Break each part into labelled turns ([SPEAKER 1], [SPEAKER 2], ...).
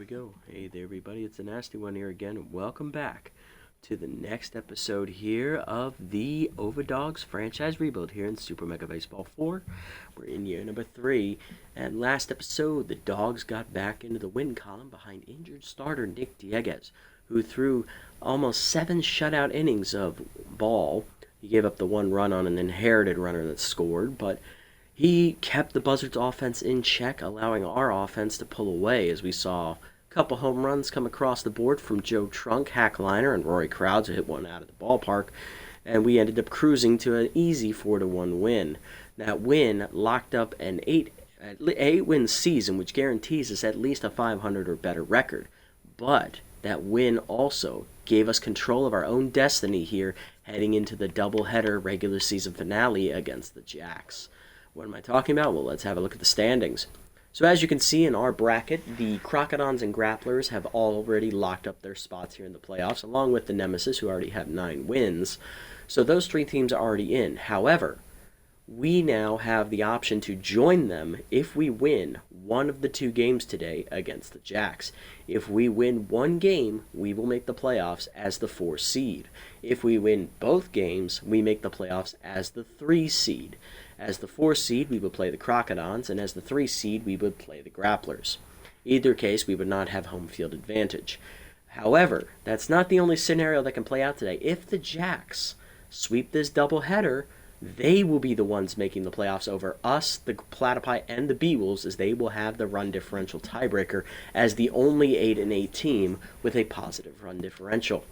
[SPEAKER 1] we go. Hey there, everybody. It's the Nasty One here again. Welcome back to the next episode here of the Overdogs franchise rebuild here in Super Mega Baseball 4. We're in year number 3. And last episode, the Dogs got back into the win column behind injured starter Nick Dieguez, who threw almost 7 shutout innings of ball. He gave up the 1 run on an inherited runner that scored, but he kept the Buzzards' offense in check, allowing our offense to pull away as we saw a couple home runs come across the board from Joe Trunk, Hack Liner, and Rory Crowds, who hit one out of the ballpark, and we ended up cruising to an easy 4-1 win. That win locked up an 8-win season, which guarantees us at least a 500 or better record. But that win also gave us control of our own destiny here heading into the doubleheader regular season finale against the Jacks. What am I talking about? Well, let's have a look at the standings. So as you can see in our bracket, the Crocodons and Grapplers have already locked up their spots here in the playoffs, along with the Nemesis, who already have 9 wins. So those 3 teams are already in. However, we now have the option to join them if we win one of the 2 games today against the Jacks. If we win 1 game, we will make the playoffs as the 4 seed. If we win both games, we make the playoffs as the 3 seed. As the 4 seed, we would play the Crocodons, and as the 3 seed, we would play the Grapplers. Either case, we would not have home field advantage. However, that's not the only scenario that can play out today. If the Jacks sweep this doubleheader, they will be the ones making the playoffs over us, the Platypi, and the Beewolves, as they will have the run differential tiebreaker as the only 8-8 team with a positive run differential.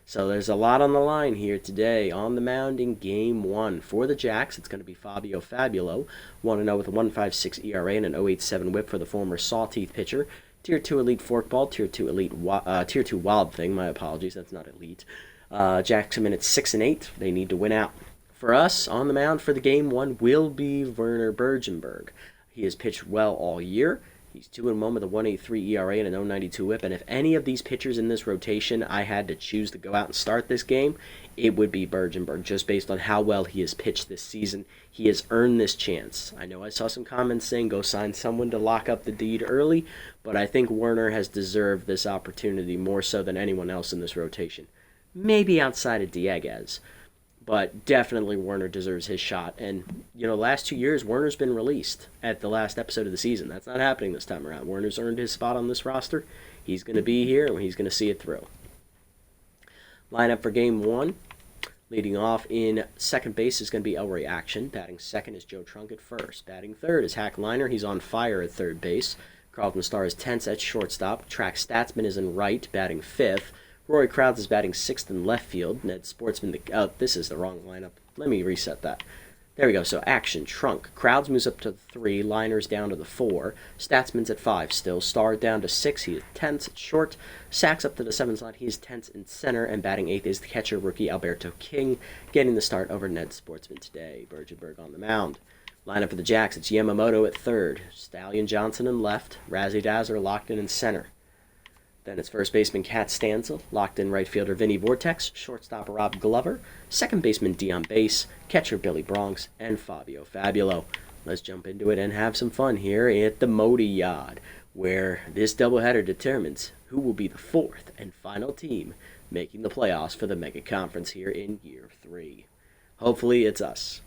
[SPEAKER 1] So there's a lot on the line here today. On the mound in Game 1 for the Jacks, it's going to be Fabio Fabulo, 1-0 with a 1.56 ERA and an 0.87 WHIP for the former Sawteeth pitcher. Tier 2 Elite Forkball, Tier 2 Wild Thing, my apologies, that's not Elite. Jacks come in at 6-8. They need to win out. For us, on the mound for the Game 1 will be Werner Bergenberg. He has pitched well all year. He's 2-1 with a 1.83 ERA and an 0.92 WHIP, and if any of these pitchers in this rotation I had to choose to go out and start this game, it would be Bergenberg, just based on how well he has pitched this season. He has earned this chance. I know I saw some comments saying go sign someone to lock up the deed early, but I think Werner has deserved this opportunity more so than anyone else in this rotation. Maybe outside of Dieguez. But definitely Werner deserves his shot. And, last 2 years, Werner's been released at the last episode of the season. That's not happening this time around. Werner's earned his spot on this roster. He's going to be here, and he's going to see it through. Lineup for Game 1. Leading off in second base is going to be Elroy Action. Batting second is Joe Trunk at first. Batting third is Hack Liner. He's on fire at third base. Carlton Starr is tense at shortstop. Track Statsman is in right, batting fifth. Rory Crowds is batting 6th in left field. Ned Sportsman, this is the wrong lineup. Let me reset that. There we go. So Action, Trunk. Crowds moves up to the 3. Liners down to the 4. Statsman's at 5 still. Star down to 6. He is tense at short. Sacks up to the 7 slot. He is tense in center. And batting 8th is the catcher, rookie Alberto King, getting the start over Ned Sportsman today. Bergenberg on the mound. Lineup for the Jacks. It's Yamamoto at third. Stallion Johnson in left. Razzie Dazzler locked in center. Then it's first baseman Kat Stansel, locked in right fielder Vinny Vortex, shortstop Rob Glover, second baseman Dion Bass, catcher Billy Bronx, and Fabio Fabulo. Let's jump into it and have some fun here at the Modi Yard, where this doubleheader determines who will be the 4th and final team making the playoffs for the Mega Conference here in Year 3. Hopefully it's us.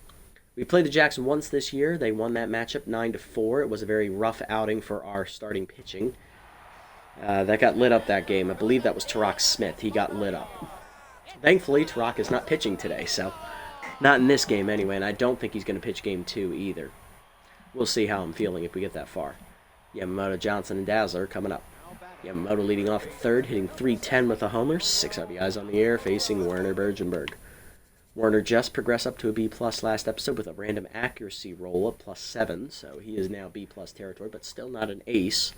[SPEAKER 1] We played the Jacks once this year. They won that matchup 9-4. It was a very rough outing for our starting pitching. That got lit up that game. I believe that was Tarak Smith. He got lit up. Thankfully, Tarak is not pitching today, so not in this game anyway, and I don't think he's going to pitch Game 2 either. We'll see how I'm feeling if we get that far. Yamamoto, Johnson, and Dazzler coming up. Yamamoto leading off at third, hitting .310 with a homer, 6 RBIs on the air, facing Werner Bergenberg. Werner just progressed up to a B+ last episode with a random accuracy roll-up, +7, so he is now B+ territory, but still not an ace.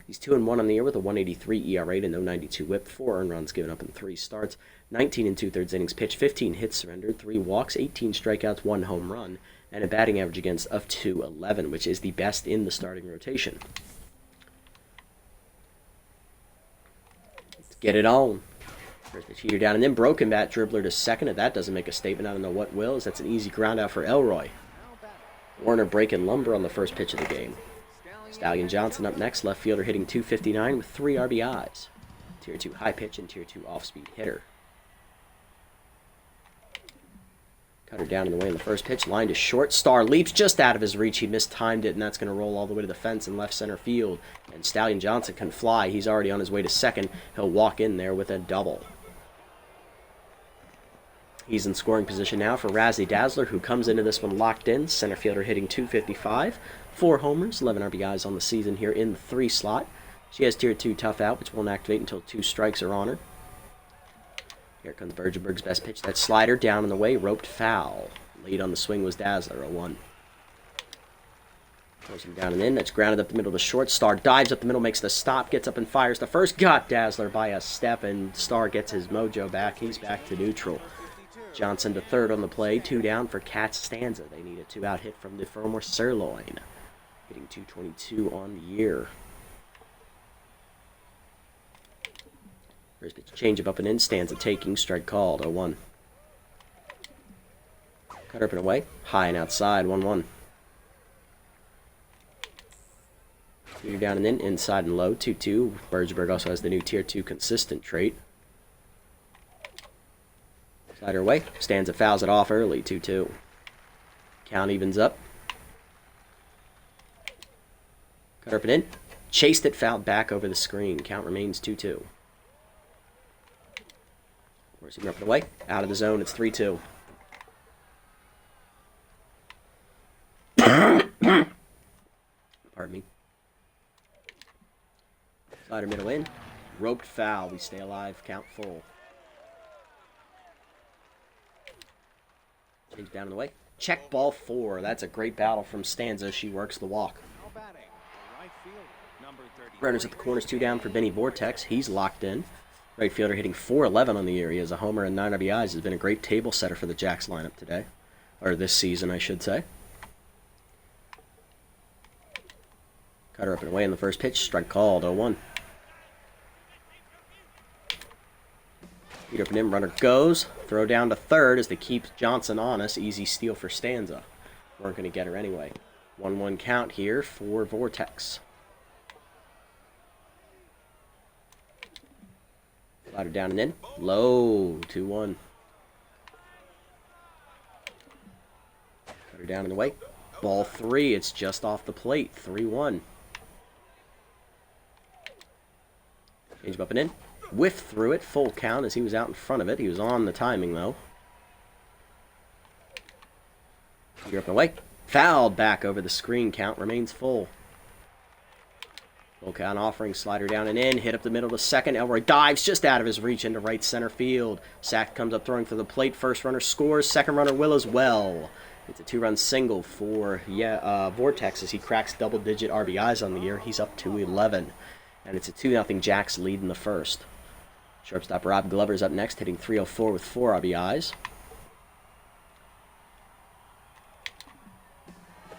[SPEAKER 1] He's 2-1 on the year with a 1.83 ERA and no 92 WHIP, 4 earned runs given up in 3 starts, 19 2/3 innings pitched, 15 hits surrendered, 3 walks, 18 strikeouts, 1 home run, and a batting average against of .211, which is the best in the starting rotation. Let's get it on. First pitch heater down, and then broken bat dribbler to second. If that doesn't make a statement, I don't know what will, as that's an easy ground out for Elroy. Werner breaking lumber on the first pitch of the game. Stallion Johnson up next, left fielder hitting .259 with 3 RBIs. Tier 2 high pitch and Tier 2 off-speed hitter. Cutter down in the way in the first pitch, line to short. Star leaps just out of his reach. He mistimed it, and that's going to roll all the way to the fence in left center field. And Stallion Johnson can fly. He's already on his way to second. He'll walk in there with a double. He's in scoring position now for Razzly Dazzler, who comes into this one locked in. Center fielder hitting .255. 4 homers, 11 RBIs on the season here in the 3 slot. She has Tier 2 tough out, which won't activate until 2 strikes are on her. Here comes Bergenberg's best pitch. That slider down in the way, roped foul. Lead on the swing was Dazzler, 0-1. Throws him down and in. That's grounded up the middle to short. Star dives up the middle, makes the stop, gets up and fires the first. Got Dazzler by a step, and Star gets his mojo back. He's back to neutral. Johnson to third on the play. 2 down for Cat Stanza. They need a 2-out hit from the Fillmore Sirloin. Hitting .222 on the year. First pitch change up and in. Stanza taking. Strike called. 0-1. Cut up and away. High and outside. 1-1. You're down and in. Inside and low. 2-2. Bergenberg also has the new Tier 2 consistent trait. Slider away. Stanza fouls it off early. 2-2. Count evens up. Cut up and in. Chased it, fouled back over the screen. Count remains 2-2. Receiver up and away. Out of the zone. It's 3-2. Pardon me. Slider middle in. Roped foul. We stay alive. Count full. Change down in the way. Check ball 4. That's a great battle from Stanza. She works the walk. Runners at the corners, 2 down for Benny Vortex. He's locked in. Right fielder hitting .411 on the year. He has a homer and 9 RBIs. Has been a great table setter for the Jacks lineup today. Or this season, I should say. Cutter up and away in the first pitch. Strike called. 0-1. Feet up and in. Runner goes. Throw down to third as they keep Johnson on us. Easy steal for Stanza. Weren't going to get her anyway. 1-1 count here for Vortex. Slider down and in. Low. 2-1. Cut her down in the way. Ball 3. It's just off the plate. 3-1. Change up and in. Whiff through it. Full count as he was out in front of it. He was on the timing, though. You're up and away. Fouled back over the screen. Count remains full. Full count offering. Slider down and in. Hit up the middle to second. Elroy dives just out of his reach into right center field. Sack comes up throwing for the plate. First runner scores. Second runner will as well. It's a 2-run single for Vortex as he cracks double-digit RBIs on the year. He's up to 11. And it's a 2-0 Jacks lead in the first. Shortstop Rob Glover's up next, hitting .304 with 4 RBIs.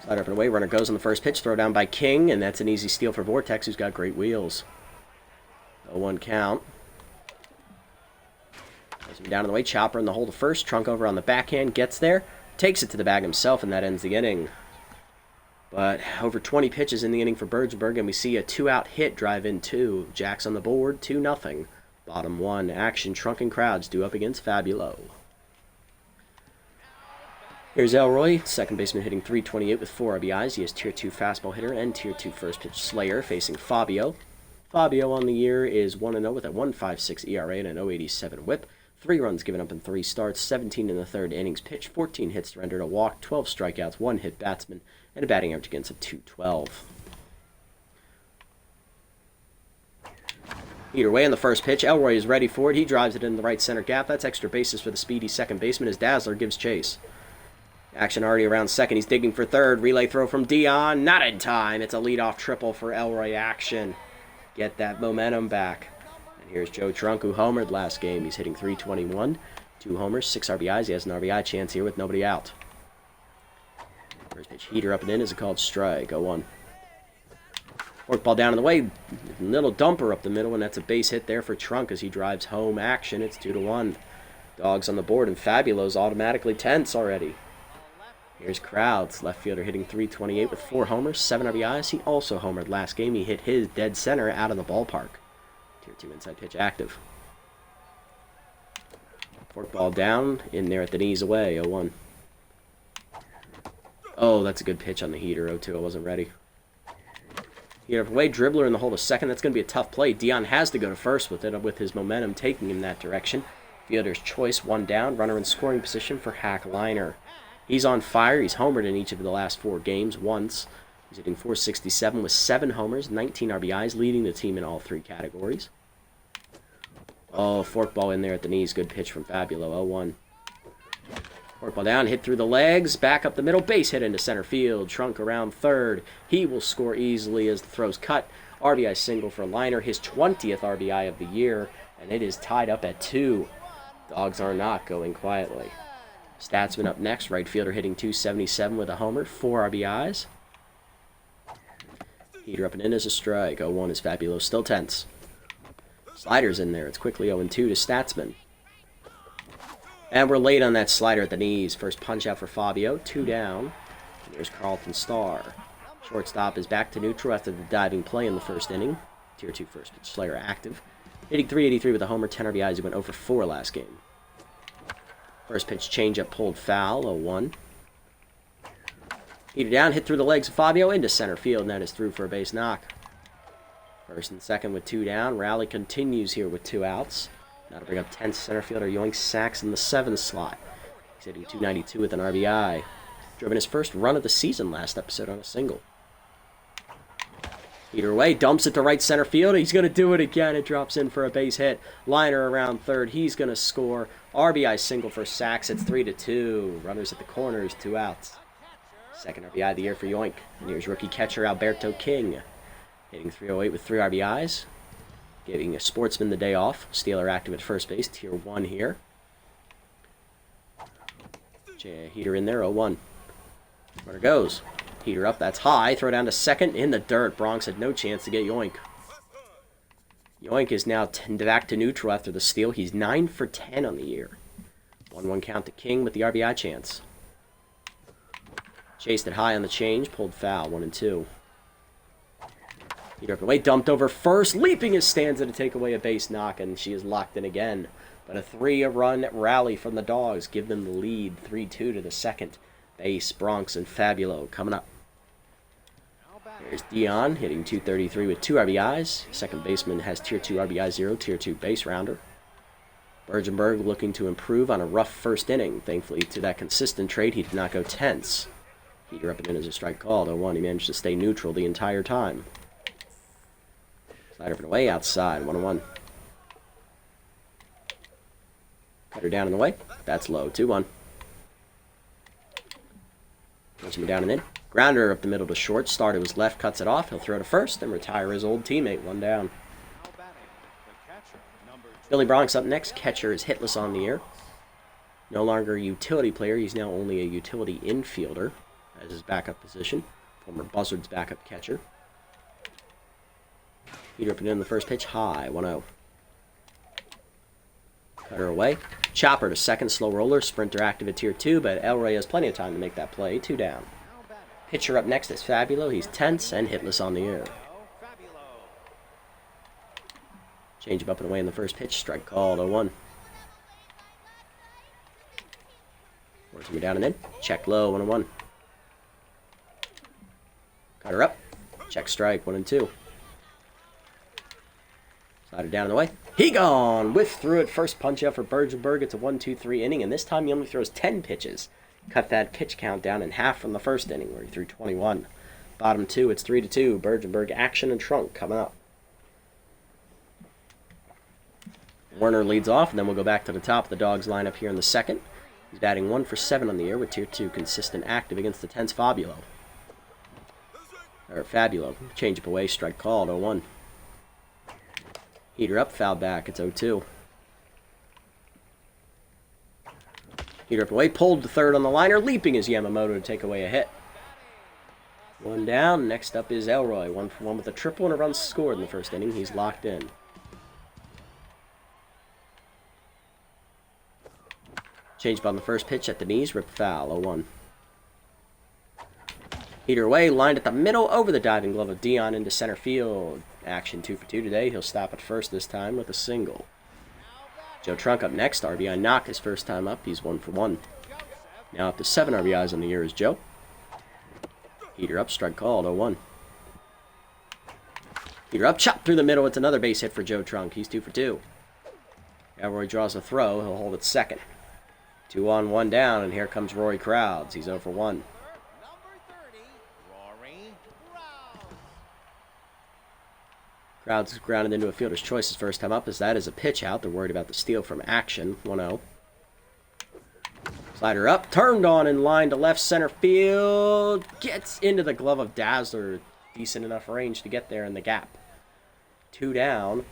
[SPEAKER 1] Slider up and away. Runner goes on the first pitch. Throw down by King, and that's an easy steal for Vortex, who's got great wheels. 0-1 count. Goes him down in the way. Chopper in the hole to first. Trunk over on the backhand. Gets there. Takes it to the bag himself, and that ends the inning. But over 20 pitches in the inning for Bergenberg, and we see a 2-out hit drive in 2. Jacks on the board, 2-0. Bottom 1. Action. Trunking crowds due up against Fabulo. Here's Elroy, second baseman hitting .328 with 4 RBIs. He has Tier 2 fastball hitter and Tier 2 first pitch slayer facing Fabio. Fabio on the year is 1-0 with a 1.56 ERA and an .087 whip. 3 runs given up in 3 starts, 17 in the third innings pitched, 14 hits surrendered, a walk, 12 strikeouts, 1 hit batsman, and a batting average against of .212. Either way, in the first pitch, Elroy is ready for it. He drives it in the right center gap. That's extra bases for the speedy second baseman as Dazzler gives chase. Action already around second. He's digging for third. Relay throw from Dion. Not in time. It's a leadoff triple for Elroy Action. Get that momentum back. And here's Joe Trunk, who homered last game. He's hitting .321. 2 homers, 6 RBIs. He has an RBI chance here with nobody out. First pitch heater up and in is a called strike. 0-1. Fork ball down in the way. Little dumper up the middle, and that's a base hit there for Trunk as he drives home action. It's 2-1. Dogs on the board, and Fabulo's automatically tense already. Here's Crowds, left fielder, hitting .328 with 4 homers, 7 RBIs. He also homered last game. He hit his dead center out of the ballpark. Tier 2 inside pitch active. Forkball down, in there at the knees away, 0-1. Oh, that's a good pitch on the heater, 0-2. I wasn't ready. Heater away, dribbler in the hole to second. That's going to be a tough play. Dion has to go to first with it, with his momentum taking him that direction. Fielder's choice, 1 down. Runner in scoring position for Hack Liner. He's on fire. He's homered in each of the last 4 games once. He's hitting .467 with 7 homers, 19 RBIs, leading the team in all 3 categories. Oh, forkball in there at the knees. Good pitch from Fabulo, 0-1. Forkball down, hit through the legs, back up the middle, base hit into center field, trunk around third. He will score easily as the throw's cut. RBI single for Liner, his 20th RBI of the year, and it is tied up at 2. Dogs are not going quietly. Statsman up next, right fielder hitting .277 with a homer, 4 RBIs. Heater up and in as a strike. 0-1 is Fabulo, still tense. Slider's in there. It's quickly 0-2 to Statsman. And we're late on that slider at the knees. First punch out for Fabio, 2 down. And there's Carlton Starr. Shortstop is back to neutral after the diving play in the first inning. Tier 2 first pitch Slayer active. Hitting .383 with a homer, 10 RBIs. He went 0-4 last game. First pitch changeup pulled foul, 0-1. Heater down, hit through the legs of Fabio into center field, and that is through for a base knock. First and second with 2 down. Rally continues here with 2 outs. Now to bring up 10th center fielder Yoink Sachs in the 7th slot. He's hitting .292 with an RBI. Driven his first run of the season last episode on a single. Heater away, dumps it to right center field. He's going to do it again. It drops in for a base hit. Liner around third. He's going to score. RBI single for Sachs. It's 3-2. Runners at the corners, 2 outs. Second RBI of the year for Yoink. And here's rookie catcher Alberto King. Hitting .308 with 3 RBIs. Giving a sportsman the day off. Steeler active at first base. Tier 1 here. Heater in there, 0-1. Runner goes. Heater up, that's high. Throw down to second in the dirt. Bronx had no chance to get Yoink. Yoink is now back to neutral after the steal. He's 9 for 10 on the year. 1-1 count to King with the RBI chance. Chased it high on the change. Pulled foul, 1-2. Heater up and away, dumped over first. Leaping his stanza to take away a base knock, and she is locked in again. But a 3-run rally from the Dogs give them the lead, 3-2 to the second. Base, Bronx, and Fabulo coming up. There's Dion hitting .233 with 2 RBIs. Second baseman has Tier 2 RBI 0, Tier 2 base rounder. Bergenberg looking to improve on a rough first inning. Thankfully, to that consistent trade, he did not go tense. Heater up and in as a strike called. 0-1. He managed to stay neutral the entire time. Slider up and away outside. 1-1. Cutter down and away. That's low. 2-1. Punch him down and in. Grounder up the middle to short. Starter was left, cuts it off. He'll throw to first and retire his old teammate. 1 down. Billy Bronx up next. Catcher is hitless on the year. No longer a utility player. He's now only a utility infielder as his backup position. Former Buzzards backup catcher. Heater up and in the first pitch. High. 1-0. Cutter away. Chopper to second. Slow roller. Sprinter active at Tier 2, but Elroy has plenty of time to make that play. 2 down. Pitcher up next is Fabulo. He's tense and hitless on the air. Change him up and away in the first pitch. Strike called. 0-1. Works him down and in. Check low. 1-1. Cutter up. Check strike. 1-2. Slider down and away. He gone! Whiff through it. First punch out for Bergenberg. It's a 1-2-3 inning, and this time he only throws 10 pitches. Cut that pitch count down in half from the first inning, where he threw 21. Bottom 2, it's 3-2. Bergenberg action and trunk coming up. Werner leads off, and then we'll go back to the top of the Dogs lineup here in the second. He's batting 1 for 7 on the year with Tier 2 consistent active against the tense Fabulo. Fabulo. Change up away. Strike called. 0-1. Heater up, foul back. It's 0-2. Heater up away, pulled to third on the liner, leaping is Yamamoto to take away a hit. 1 down. Next up is Elroy. 1 for 1 with a triple and a run scored in the first inning. He's locked in. Changed on the first pitch at the knees, rip foul. 0-1. Heater away, lined at the middle, over the diving glove of Dion into center field. Action 2 for 2 today. He'll stop at first this time with a single. Joe Trunk up next. RBI knock his first time up. He's 1 for 1. Now up to 7 RBIs on the year is Joe. Heater up, strike called, 0-1. Heater up, chop through the middle. It's another base hit for Joe Trunk. He's 2 for 2. Roy draws a throw. He'll hold it second. 2 on, 1 down, and here comes Rory Crowds. He's 0 for 1. Crowds grounded into a fielder's choice his first time up, as that is a pitch out. They're worried about the steal from Action. 1-0. Slider up, turned on in line to left center field. Gets into the glove of Dazzler. Decent enough range to get there in the gap. 2 down.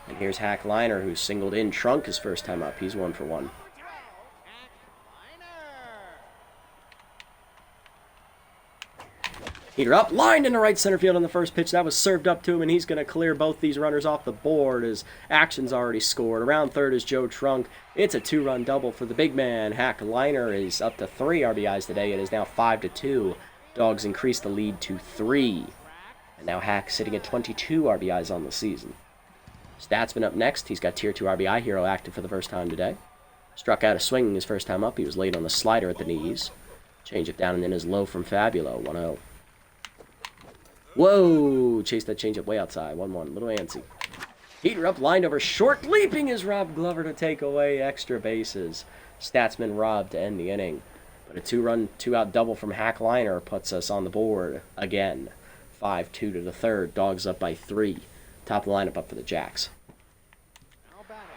[SPEAKER 1] And here's Hack Liner, who singled in Trunk his first time up. He's 1 for 1. Heater up, lined into right center field on the first pitch. That was served up to him, and he's going to clear both these runners off the board as Action's already scored. Around third is Joe Trunk. It's a 2-run double for the big man. Hack Liner is up to 3 RBIs today. It is now 5 to 2. Dogs increase the lead to 3. And now Hack sitting at 22 RBIs on the season. Statsman up next. He's got Tier 2 RBI hero active for the first time today. Struck out a swinging his first time up. He was late on the slider at the knees. Change it down and in is low from Fabulo. 1-0. Whoa! Chased that changeup way outside. 1-1. Little antsy. Heater up, lined over short. Leaping is Rob Glover to take away extra bases. Statsman robbed to end the inning. But a 2-run, 2-out double from Hack Liner puts us on the board again. 5-2 to the third. Dogs up by 3. Top of the lineup up for the Jacks.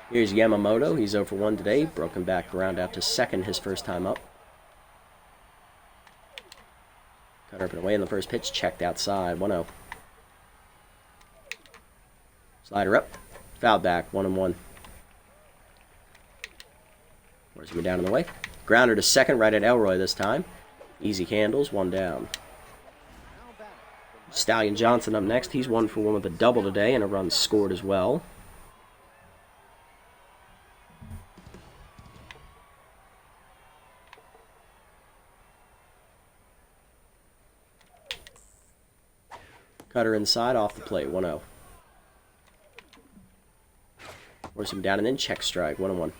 [SPEAKER 1] Here's Yamamoto. He's 0 for 1 today. Broken back ground out to second his first time up. Cut up and away in the first pitch. Checked outside. 1-0. Slider up. Foul back. 1-1. Where's he down in the way? Grounder to second. Right at Elroy this time. Easy handles. 1 down. Stallion Johnson up next. He's 1 for 1 with a double today and a run scored as well. Cutter inside, off the plate, 1-0. Force him down and in, check strike, 1-1.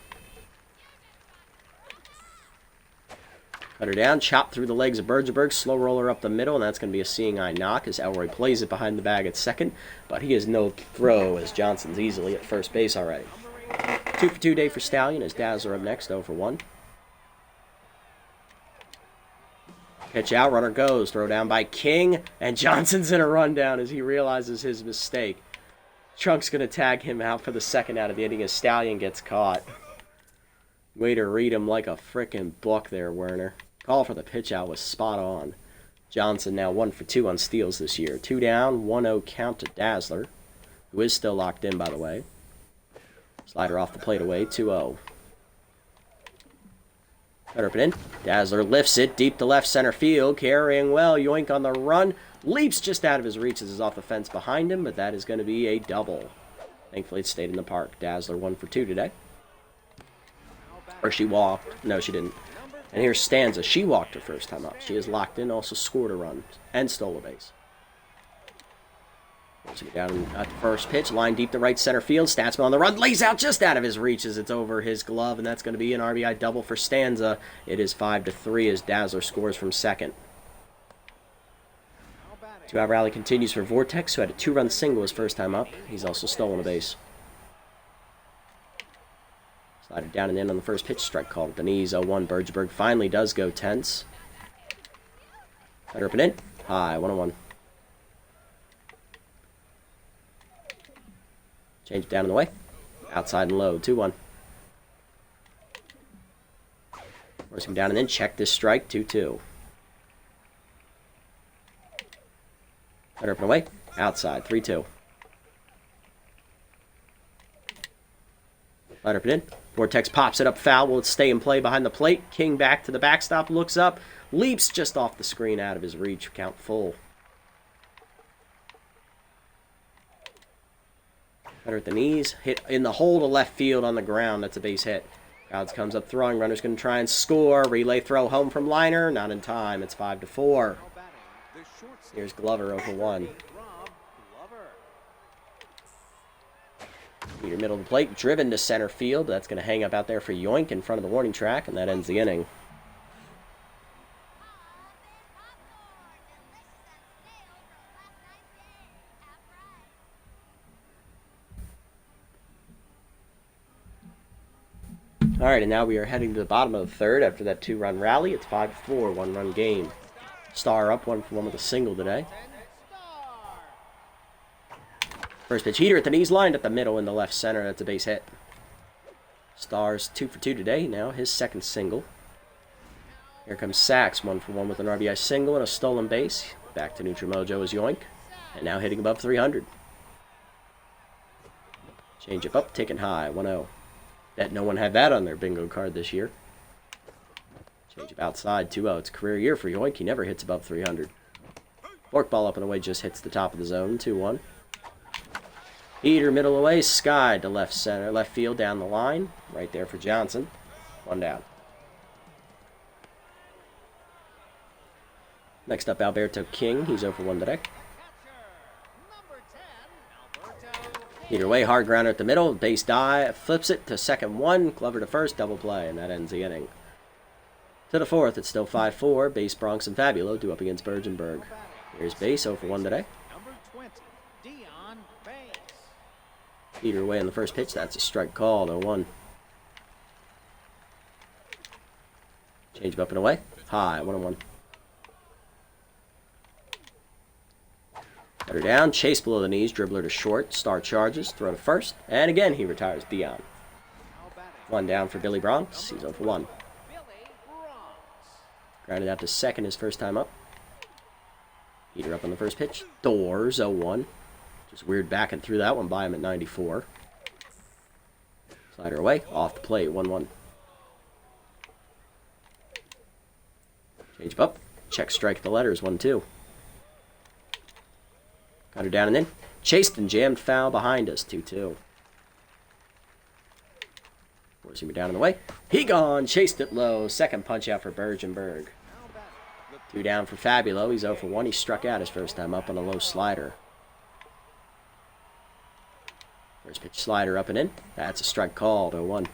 [SPEAKER 1] Cutter down, chop through the legs of Bergeberg, slow roller up the middle, and that's going to be a seeing eye knock as Elroy plays it behind the bag at second, but he has no throw as Johnson's easily at first base already. 2 for 2 day for Stallion as Dazzler up next, 0 for 1. Pitch out, runner goes, throw down by King, and Johnson's in a rundown as he realizes his mistake. Trunk's going to tag him out for the second out of the inning as Stallion gets caught. Way to read him like a frickin' book there, Werner. Call for the pitch out was spot on. Johnson now 1 for 2 on steals this year. 2 down, 1-0 count to Dazzler, who is still locked in, by the way. Slider off the plate away, 2-0. Cutter up and in. Dazzler lifts it deep to left center field. Carrying well. Yoink on the run. Leaps just out of his reach as is off the fence behind him, but that is going to be a double. Thankfully, it stayed in the park. Dazzler 1 for 2 today. Or she walked. No, she didn't. And here's Stanza. She walked her first time up. She is locked in, also scored a run and stole a base. Down at the first pitch, line deep to right center field. Statsman on the run, lays out just out of his reach as it's over his glove, and that's going to be an RBI double for Stanza. It is 5-3 as Dazzler scores from second. 2-out rally continues for Vortex, who had a 2-run single his first time up. He's also stolen a base. Slider down and in on the first pitch, strike called at the knees. 0-1. Bergeberg finally does go tense. Cutter up and in, high, 1-1. Change it down in the way. Outside and low. 2-1. Force him down and then check this strike. 2-2. Cutter up and away. Outside. 3-2. Light up and in. Vortex pops it up foul. Will it stay in play behind the plate? King back to the backstop. Looks up. Leaps just off the screen out of his reach. Count full. Cutter at the knees, hit in the hole to left field on the ground. That's a base hit. Crowds comes up throwing. Runner's going to try and score. Relay throw home from Liner. Not in time. It's 5-4. Here's Glover over 1. Your middle of the plate, driven to center field. That's going to hang up out there for Yoink in front of the warning track, and that ends the inning. All right, and now we are heading to the bottom of the third after that 2-run rally. It's 5-4, 1-run game. Star up 1-for-1 with a single today. First pitch heater at the knees, lined at the middle in the left center. That's a base hit. Star's 2-for-2 today. Now his second single. Here comes Sachs, 1-for-1 with an RBI single and a stolen base. Back to neutral mojo is Yoink, and now hitting above 300. Change up, taken high, 1-0. Bet no one had that on their bingo card this year. Change up outside, 2-0. It's a career year for Yoink. He never hits above 300. Forkball up and away just hits the top of the zone, 2-1. Heater middle away, Sky to left center, left field down the line. Right there for Johnson. 1 down. Next up, Alberto King. He's 0-for-1 today. Heater away, hard grounder at the middle. Base dive, flips it to second 1. Glover to first, double play, and that ends the inning. To the fourth, it's still 5-4. Base, Bronx, and Fabulo do up against Bergenberg. Here's Base, 0-for-1 today. Heater away on the first pitch. That's a strike called, 0-1. Change up and away. High, 1-1. Cutter down, chase below the knees, dribbler to short. Star charges, throw to first. And again, he retires Dion. 1 down for Billy Bronx. He's 0-for-1. Grounded out to second his first time up. Heater up on the first pitch. Doors, 0-1. Just weird back and threw that one by him at 94. Slider away, off the plate, 1-1. Change up, check strike at the letters, 1-2. Got her down and in. Chased and jammed foul behind us, 2-2. Forcing me down in the way. He gone, chased it low. Second punch out for Bergenberg. 2 down for Fabulo. He's 0-for-1. He struck out his first time up on a low slider. First pitch slider up and in. That's a strike called, 0-1.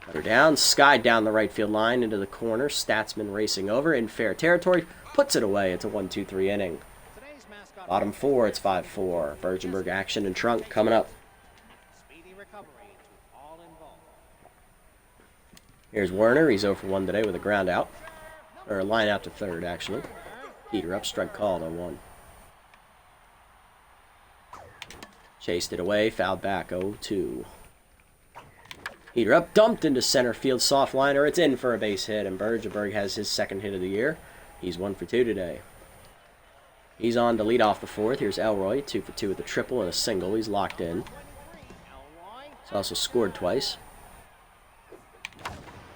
[SPEAKER 1] Got her down. Sky down the right field line into the corner. Statsman racing over in fair territory. Puts it away. It's a 1-2-3 inning. Bottom 4, it's 5-4. Bergenberg action and trunk coming up. Here's Werner. He's 0-for-1 today with a ground out. Or a line out to third, actually. Heater up, strike called, 0-1. Chased it away, fouled back, 0-2. Heater up, dumped into center field, soft liner. It's in for a base hit, and Bergenberg has his second hit of the year. He's 1-for-2 today. He's on to lead off the fourth. Here's Elroy, 2-for-2 with a triple and a single. He's locked in. He's also scored twice.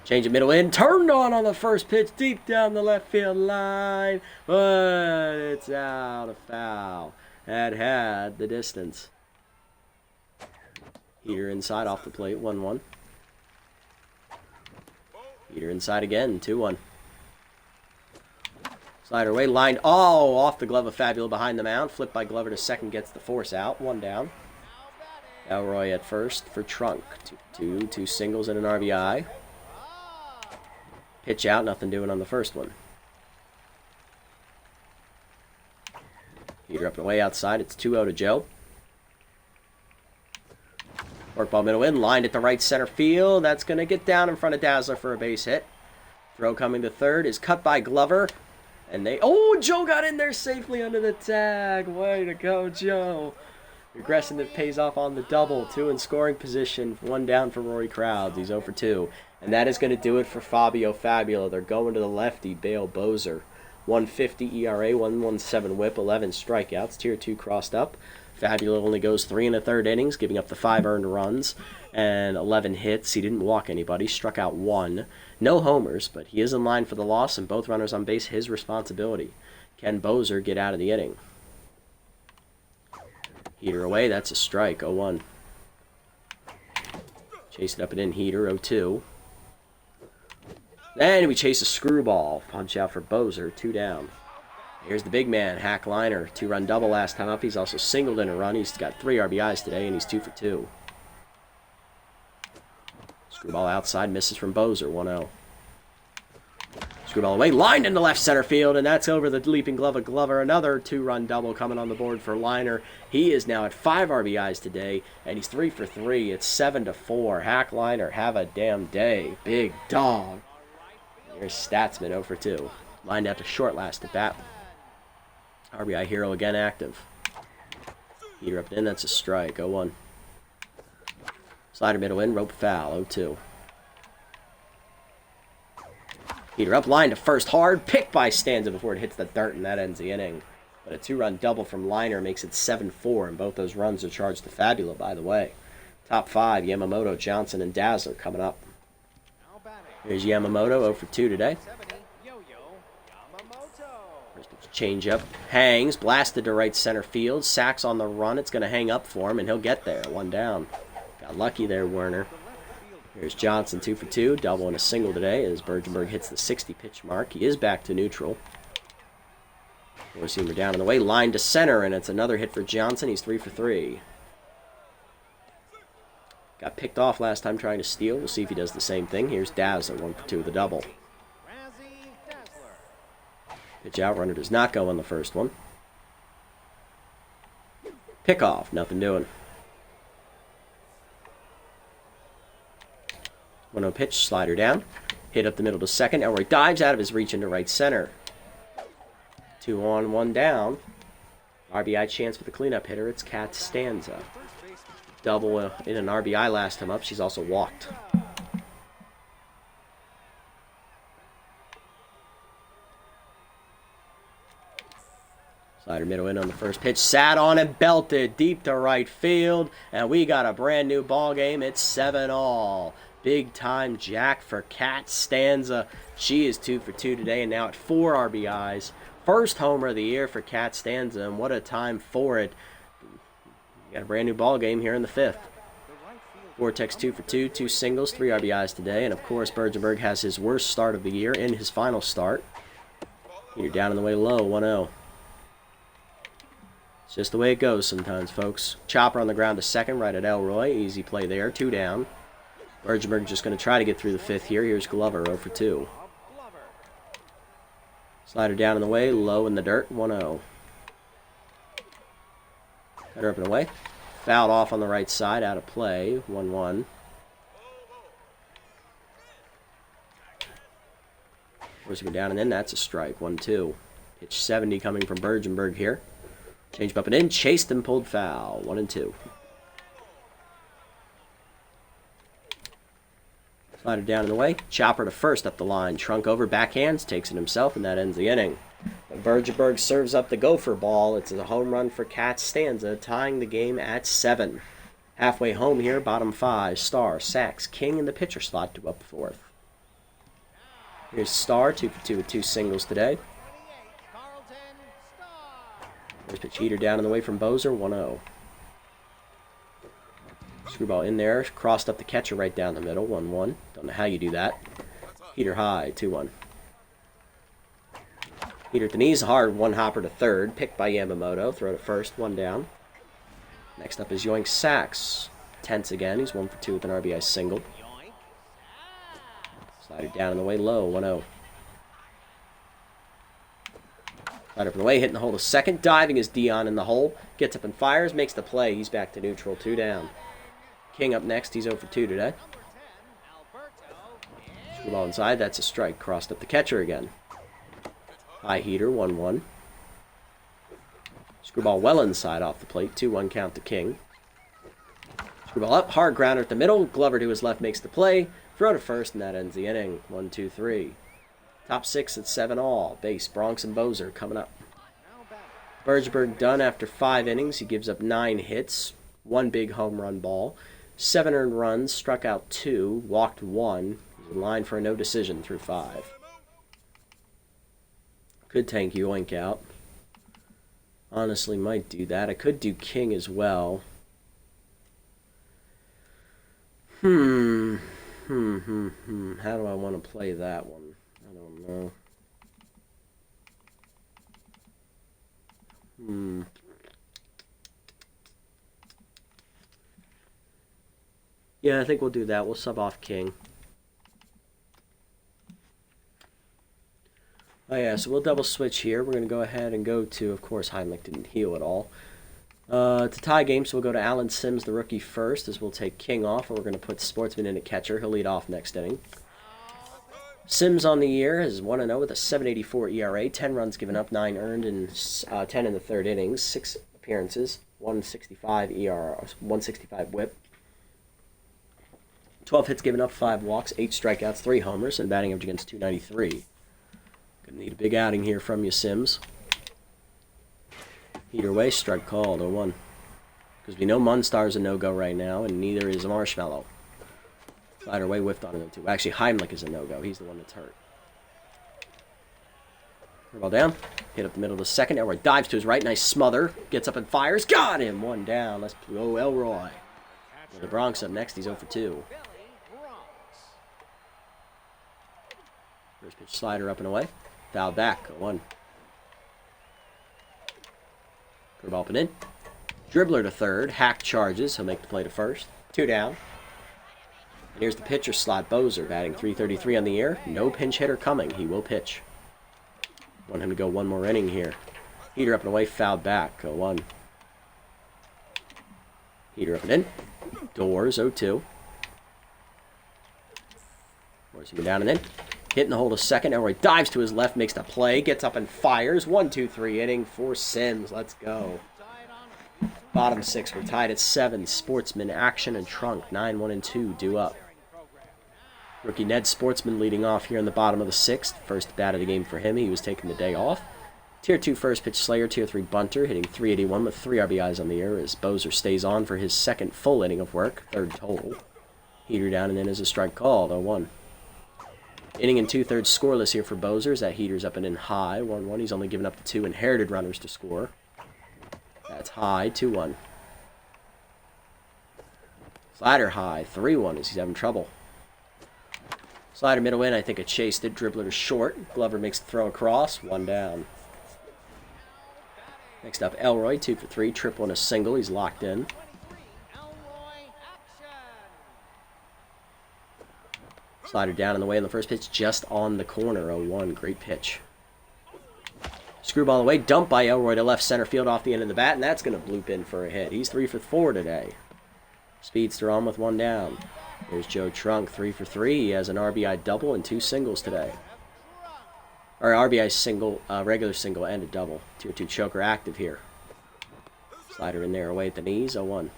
[SPEAKER 1] Change of middle in, turned on the first pitch, deep down the left field line, but it's out, a foul. That had the distance. Heater inside off the plate, 1-1. Heater inside again, 2-1. Slider away, lined all off the glove of Fabula behind the mound. Flipped by Glover to second, gets the force out, 1 down. Elroy at first for Trunk. 2 singles and an RBI. Pitch out, nothing doing on the first one. Heater up and away outside, it's 2-0 to Joe. Forkball middle in, lined at the right center field. That's going to get down in front of Dazzler for a base hit. Throw coming to third is cut by Glover. And Joe got in there safely under the tag. Way to go, Joe. Regressing that pays off on the double. 2 in scoring position. 1 down for Rory Crowds. He's 0-for-2. And that is going to do it for Fabio Fabula. They're going to the lefty, Bale Bozer. 150 ERA, 117 whip, 11 strikeouts. Tier 2 crossed up. Fabula only goes 3 1/3 innings, giving up the 5 earned runs and 11 hits. He didn't walk anybody, struck out 1. No homers, but he is in line for the loss, and both runners on base, his responsibility. Can Bozer get out of the inning? Heater away, that's a strike, 0-1. Chased it up and in, Heater, 0-2. And we chase a screwball. Punch out for Bozer. 2 down. Here's the big man, Hack Liner. 2-run double last time up. He's also singled in a run. He's got 3 RBIs today, and he's 2 for 2. Screwball outside, misses from Bozer. 1-0. Screwball away, lined into left center field, and that's over the leaping glove of Glover. Another 2-run double coming on the board for Liner. He is now at 5 RBIs today, and he's 3 for 3. It's 7-4. Hack Liner, have a damn day. Big dog. Here's Statsman, 0 for 2. Lined out to short last at bat. RBI hero again active. Heater up and in, that's a strike. 0-1. Slider middle in, rope foul. 0-2. Heater up, line to first hard, picked by Stanza before it hits the dirt, and that ends the inning. But a 2-run double from Liner makes it 7-4, and both those runs are charged to Fabula, by the way. Top 5, Yamamoto, Johnson, and Dazzler coming up. Here's Yamamoto, 0 for 2 today. First pitch change up, hangs, blasted to right center field, sacks on the run, it's going to hang up for him, and he'll get there, 1 down. Got lucky there, Werner. Here's Johnson, 2 for 2, double and a single today as Bergenberg hits the 60-pitch mark. He is back to neutral. Four-seamer down in the way, line to center, and it's another hit for Johnson. He's 3 for 3. Got picked off last time trying to steal. We'll see if he does the same thing. Here's Dazzler, 1 for 2 with a double. Pitch out, runner does not go on the first one. Pick off, nothing doing. 1-0 pitch, slider down. Hit up the middle to second. Elroy dives out of his reach into right center. 2 on, 1 down. RBI chance for the cleanup hitter. It's Kat Stanza. Double in an RBI last time up. She's also walked. Slider middle in on the first pitch. Sat on and belted deep to right field. And we got a brand new ball game. It's 7-all. Big time jack for Kat Stanza. She is 2 for 2 today and now at 4 RBIs. First homer of the year for Kat Stanza, and what a time for it. We got a brand new ball game here in the 5th. Vortex 2 for 2, 2 singles, 3 RBIs today, and of course Bergenberg has his worst start of the year in his final start. You're down in the way low, 1-0. It's just the way it goes sometimes, folks. Chopper on the ground to second, right at Elroy. Easy play there, 2 down. Bergenberg just going to try to get through the 5th here. Here's Glover, 0 for 2. Slider down in the way, low in the dirt, 1-0. Cutter up and away. Fouled off on the right side, out of play, 1-1. Forcing it down and in, that's a strike, 1-2. Pitch 70 coming from Bergenberg here. Changed up and in, chased and pulled foul, 1-2. Slider down in the way. Chopper to first up the line. Trunk over, backhands, takes it himself, and that ends the inning. But Bergenberg serves up the gopher ball. It's a home run for Kat Stanza, tying the game at 7. Halfway home here, bottom 5. Star, Sachs, King in the pitcher slot to up 4th. Here's Star, 2 for 2 with 2 singles today. First pitch heater down in the way from Bozer, 1-0. Screwball in there, crossed up the catcher right down the middle, 1-1. Don't know how you do that. Heater high, 2-1. Heater at the knees, hard, 1 hopper to third, picked by Yamamoto, throw to first, 1 down. Next up is Yoink Sachs. Tense again, he's 1 for 2 with an RBI single. Slider down in the way low, 1-0. Slider up in the way, hitting the hole to second, diving is Dion in the hole, gets up and fires, makes the play, he's back to neutral, 2 down. King up next, he's 0 for 2 today. Screwball inside, that's a strike. Crossed up the catcher again. High heater, 1-1. Screwball well inside off the plate, 2-1 count to King. Screwball up, hard grounder at the middle. Glover to his left makes the play. Throw to first, and that ends the inning. 1-2-3. Top 6 at 7-all. Base, Bronx and Bozer coming up. Bergenberg done after 5 innings. He gives up 9 hits, 1 big home run ball. 7 earned runs, struck out 2, walked 1. He's in line for a no decision through 5. Could tank Yoink out. Honestly, might do that. I could do King as well. How do I want to play that one? I don't know. Yeah, I think we'll do that. We'll sub off king. Oh yeah, so we'll double switch here. We're going to go ahead and go to, of course, Heimlich didn't heal at all. It's a tie game, so we'll go to Alan Sims, the rookie, first, as we'll take king off, and we're going to put Sportsman in at catcher. He'll lead off next inning. Sims on the year is 1-0 with a 7.84 ERA, 10 runs given up, 9 earned, and 10 in the third innings, 6 appearances, 165 ERA, 165 whip. 12 hits given up, 5 walks, 8 strikeouts, 3 homers, and batting average against .293. Gonna need a big outing here from you, Sims. Either way, strike called, 0-1. Because we know Munstar's a no-go right now, and neither is Marshmallow. Slider way whiffed on it, too. Actually, Heimlich is a no-go. He's the one that's hurt. Ball down. Hit up the middle of the second. Elroy dives to his right. Nice smother. Gets up and fires. Got him! 1 down. Let's go Elroy. The Bronx up next. He's 0 for 2. First pitch slider up and away. Foul back. 0-1. Curveball up and in. Dribbler to third. Hack charges. He'll make the play to first. 2 down. And here's the pitcher slot. Bozer batting .333 on the year. No pinch hitter coming. He will pitch. Want him to go 1 more inning here. Heater up and away. Fouled back. 0-1. Heater up and in. Doors. 0-2. Doors go down and in. Hitting the hole to second. Elroy dives to his left, makes the play, gets up and fires. 1-2-3 inning for Sims. Let's go. Bottom 6, we're tied at 7. Sportsman, Action, and Trunk. 9, 1, and 2 due up. Rookie Ned Sportsman leading off here in the bottom of the 6th. First bat of the game for him. He was taking the day off. Tier 2 first pitch Slayer, Tier 3 bunter, hitting .381 with 3 RBIs on the year as Bozer stays on for his second full inning of work, 3rd total. Heater down and in as a strike called, 0-1. Inning and 2/3 scoreless here for Bozers. That heater's up and in high, 1-1. He's only given up the 2 inherited runners to score. That's high, 2-1. Slider high, 3-1 as he's having trouble. Slider middle in, I think it chased it. Dribbler to short. Glover makes the throw across, 1 down. Next up, Elroy, 2 for 3. Triple and a single. He's locked in. Slider down in the way on the first pitch, just on the corner, 0-1. Great pitch. Screwball away, dumped by Elroy to left center field off the end of the bat, and that's going to bloop in for a hit. He's 3 for 4 today. Speedster on with 1 down. There's Joe Trunk, 3 for 3. He has an RBI double and 2 singles today. Or RBI single, regular single, and a double. Tier 2 choker active here. Slider in there away at the knees, 0-1.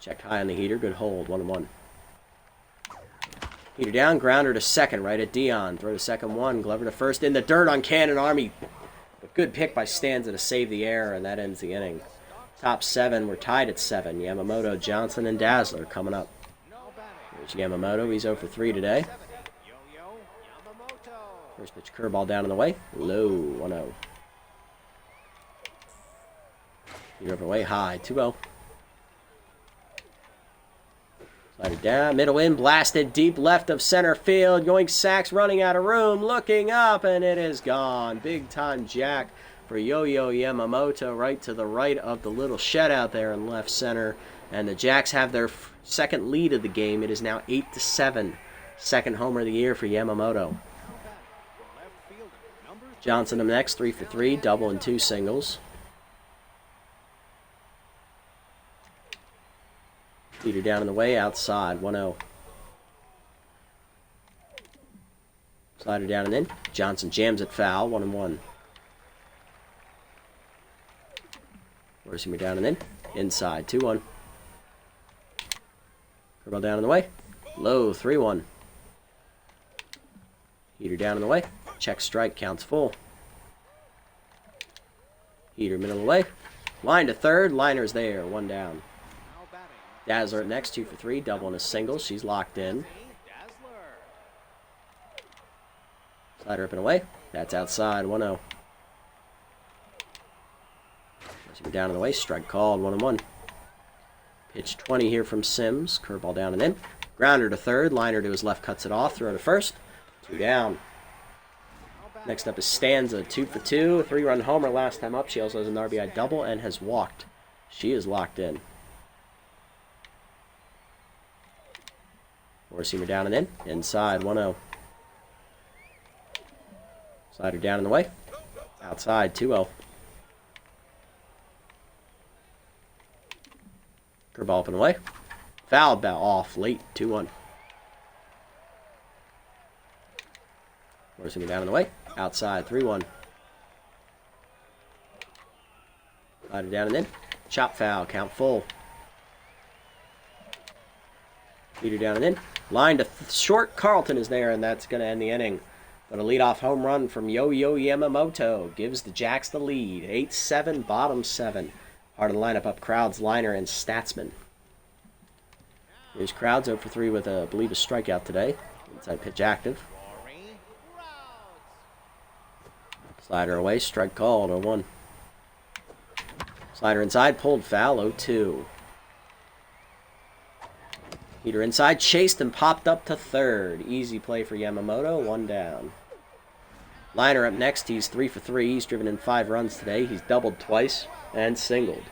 [SPEAKER 1] Checked high on the heater, good hold, 1-1. Heater down, grounder to second, right at Dion. Throw to second 1, Glover to first, in the dirt on Cannon Army. But good pick by Stanza to save the error, and that ends the inning. Top 7, we're tied at 7. Yamamoto, Johnson, and Dazzler coming up. There's Yamamoto, he's 0 for 3 today. First pitch curveball down in the way, low, 1-0. Heater up and away, high, 2-0. Slider down, middle in, blasted deep left of center field. Yoink Sacks running out of room, looking up, and it is gone. Big time jack for Yo-Yo Yamamoto right to the right of the little shed out there in left center. And the Jacks have their second lead of the game. It is now 8-7. Second homer of the year for Yamamoto. Johnson up next, 3 for 3, double and 2 singles. Heater down in the way, outside, 1-0. Slider down and in. Johnson jams it foul, 1-1. Worsimer down and in. Inside, 2-1. Curveball down in the way. Low, 3-1. Heater down in the way. Check strike, counts full. Heater middle of the way. Line to third, liner's there, 1 down. Dazzler at next, 2 for 3, double and a single. She's locked in. Slider up and away. That's outside, 1-0. Down in the way, strike called, 1-1. Pitch 20 here from Sims. Curveball down and in. Grounder to third. Liner to his left cuts it off. Throw to first. 2 down. Next up is Stanza. 2 for 2. A 3-run homer last time up. She also has an RBI double and has walked. She is locked in. Four-seamer down and in. Inside. 1-0. Slider down in the way. Outside. 2-0. Curveball up and away. Foul bow off late. 2-1. Forcing it down in the way. Outside. 3-1. Slider down and in. Chop foul. Count full. Feeder down and in. Line to short. Carlton is there, and that's going to end the inning. But a leadoff home run from Yo-Yo Yamamoto gives the Jacks the lead. 8-7, bottom 7. Heart of the lineup up Crowds, Liner, and Statsman. Here's Crowds 0 for 3 with, I believe, a strikeout today. Inside pitch active. Slider away, strike called, 0-1. Slider inside, pulled foul, 0-2. Heater inside, chased and popped up to third. Easy play for Yamamoto, 1 down. Liner up next, he's 3 for 3. He's driven in 5 runs today. He's doubled twice and singled.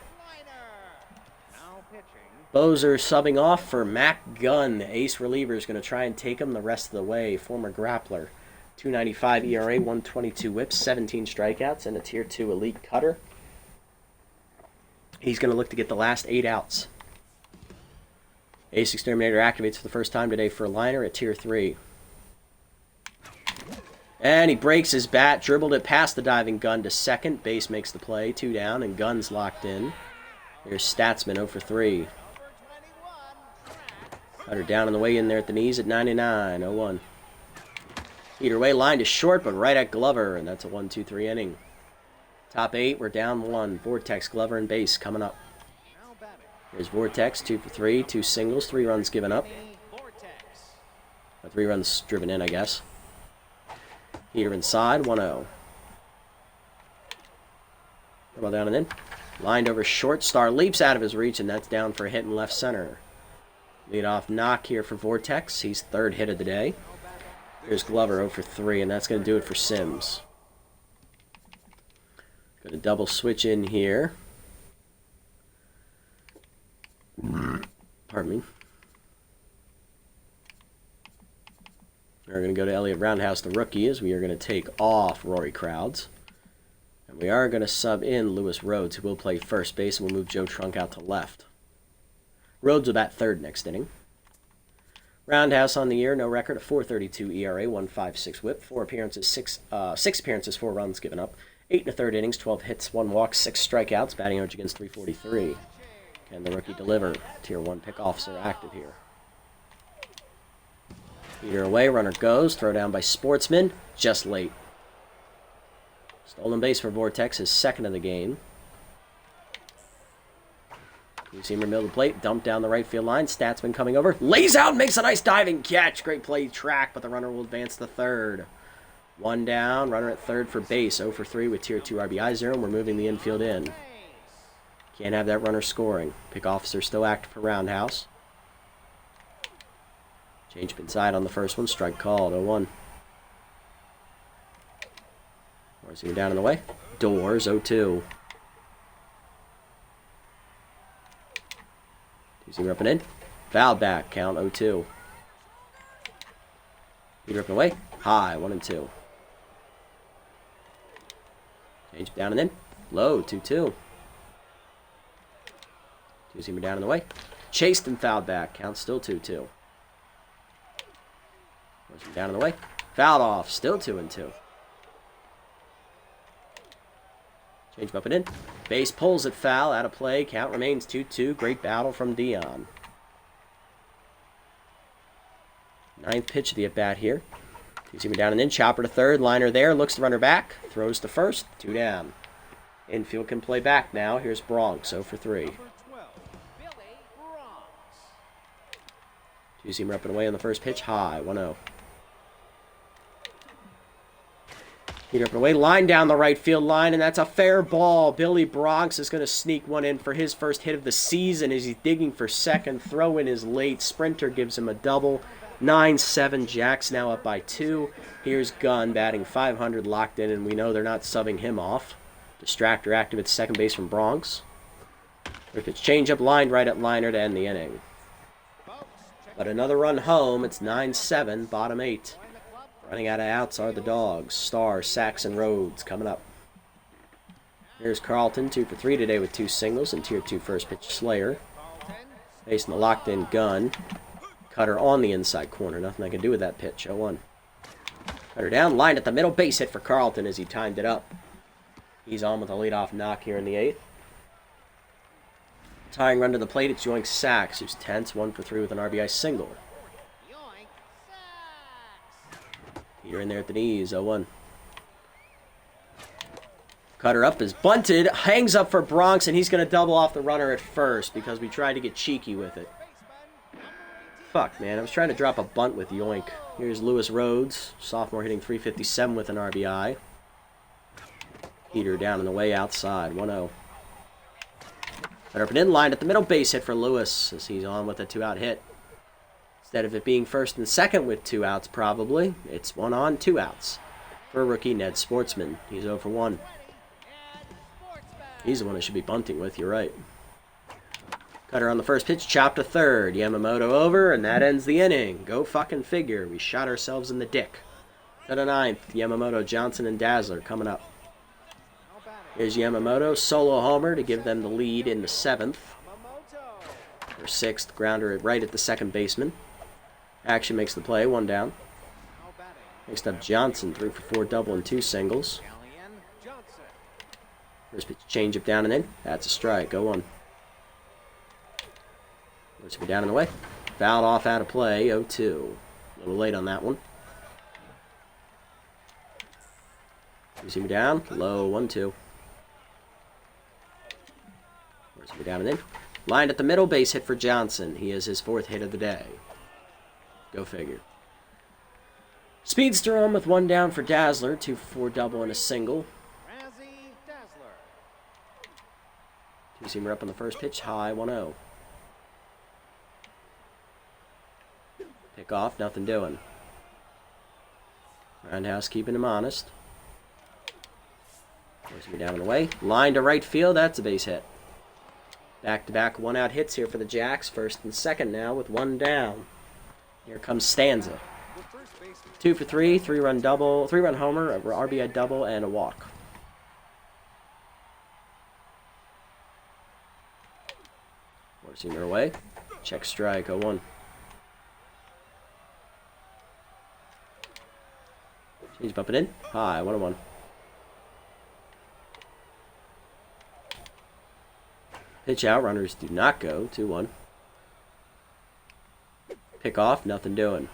[SPEAKER 1] Bozer subbing off for Mac Gunn. The ace reliever is going to try and take him the rest of the way. Former grappler. 2.95 ERA, 122 whips, 17 strikeouts, and a Tier 2 elite cutter. He's going to look to get the last 8 outs. Ace Exterminator activates for the first time today for a Liner at Tier 3. And he breaks his bat, dribbled it past the diving Gunn to second. Base makes the play, 2 down, and Gunn's locked in. Here's Statsman 0 for 3. Cutter down on the way in there at the knees at 99, 0-1. Either way, line to short, but right at Glover, and that's a 1-2-3 inning. Top 8, we're down 1. Vortex, Glover, and base coming up. Here's Vortex, 2 for 3, 2 singles, 3 runs given up. 3 runs driven in, I guess. Heater inside, 1-0. Well down and in. Lined over short, Star leaps out of his reach, and that's down for a hit in left center. Leadoff knock here for Vortex. He's 3rd hit of the day. Here's Glover 0 for 3, and that's going to do it for Sims. Going to double switch in here. Pardon me. We're going to go to Elliot Roundhouse, the rookie, as we are going to take off Rory Crowds. And we are going to sub in Lewis Rhodes, who will play first base, and we'll move Joe Trunk out to left. Rhodes will bat 3rd next inning. Roundhouse on the year, no record, a 4.32 ERA, 1.56 whip, 4 appearances, 6 appearances, 4 runs given up, 8 1/3 innings, 12 hits, 1 walk, 6 strikeouts, batting average against 343. Can the rookie deliver? Tier 1 pick officer active here. Heater away, runner goes, throw down by Sportsman, just late. Stolen base for Vortex, his 2nd of the game. Two-seamer middle of the plate, dumped down the right field line. Statsman coming over, lays out, makes a nice diving catch. Great play track, but the runner will advance to 3rd. 1 down, runner at 3rd for base. 0 for 3 with Tier 2 RBI 0, and we're moving the infield in. Can't have that runner scoring. Pick officer still active for Roundhouse. Change up inside on the first one, strike called, 0-1. Forcing down in the way. Doors, 0-2. Two-seamer up and in. Foul back, count 0-2. Heater up and away. High, 1-2. Change down and in. Low, 2-2. Two-seamer down in the way. Chased and fouled back, count still 2-2. Down in the way. Fouled off, still 2-2. Change up and in. Base pulls it foul, out of play. Count remains 2-2. Great battle from Dion. 9th pitch of the at-bat here. Two-seamer down and in. Chopper to 3rd. Liner there. Looks the runner back. Throws to 1st. 2 down. Infield can play back now. Here's Bronx. 0 for 3. Two-seamer up and away on the first pitch. High. 1-0. Heater up and away. Line down the right field line, and that's a fair ball. Billy Bronx is going to sneak one in for his first hit of the season as he's digging for second. Throw in is late. Sprinter gives him a double. 9-7. Jack's now up by 2. Here's Gunn batting .500, locked in, and we know they're not subbing him off. Distractor active at second base from Bronx. If it's changeup lined right at liner to end the inning. But another run home. It's 9-7, bottom 8. Running out of outs are the Dogs. Starr, Saxon, Rhodes coming up. Here's Carlton, 2 for 3 today with 2 singles and Tier 2 first pitch Slayer. Facing the locked-in Gunn. Cutter on the inside corner. Nothing I can do with that pitch. 0-1. Cutter down, lined at the middle. Base hit for Carlton as he timed it up. He's on with a leadoff knock here in the 8th. Tying run to the plate, it's Yoink Sachs, who's tense, 1 for 3 with an RBI single. You're in there at the knees, 0-1. Cutter up is bunted, hangs up for Bronx, and he's going to double off the runner at first because we tried to get cheeky with it. Fuck, man, I was trying to drop a bunt with Yoink. Here's Lewis Rhodes, sophomore hitting .357 with an RBI. Heater down and away outside, 1-0. Cutter up and in, lined at the middle, base hit for Lewis as he's on with a 2-out hit. Instead of it being first and second with 2 outs, probably, it's 1 on, 2 outs for rookie Ned Sportsman. He's 0 for 1. He's the one I should be bunting with, you're right. Cutter on the first pitch, chopped to third. Yamamoto over, and that ends the inning. Go fucking figure. We shot ourselves in the dick. To the 9th, Yamamoto, Johnson, and Dazzler coming up. Here's Yamamoto, solo homer to give them the lead in the 7th. Or 6th, grounder right at the second baseman. Action makes the play, 1 down. Next up, Johnson, 3 for 4 double and 2 singles. First pitch, change up down and in. That's a strike, 0-1. Let's go down and away. Fouled off out of play, 0-2. A little late on that one. You see me down, low, 1-2. Let's go down and in. Lined at the middle, base hit for Johnson. He is his 4th hit of the day. Go figure. Speedster on with 1 down for Dazzler. 2 for 4 double and a single. Two-seamer up on the first pitch. High, 1-0. Pick off, nothing doing. Roundhouse keeping him honest. Force me down and away. Line to right field. That's a base hit. Back-to-back 1-out hits here for the Jacks. First and second now with 1 down. Here comes Stanza. 2 for 3, 3-run double, 3-run homer, a RBI double, and a walk. Forcing her away. Check strike, 0-1. He's bumping in. High, 1-1. Pitch out, runners do not go, 2-1. Pick off, nothing doing.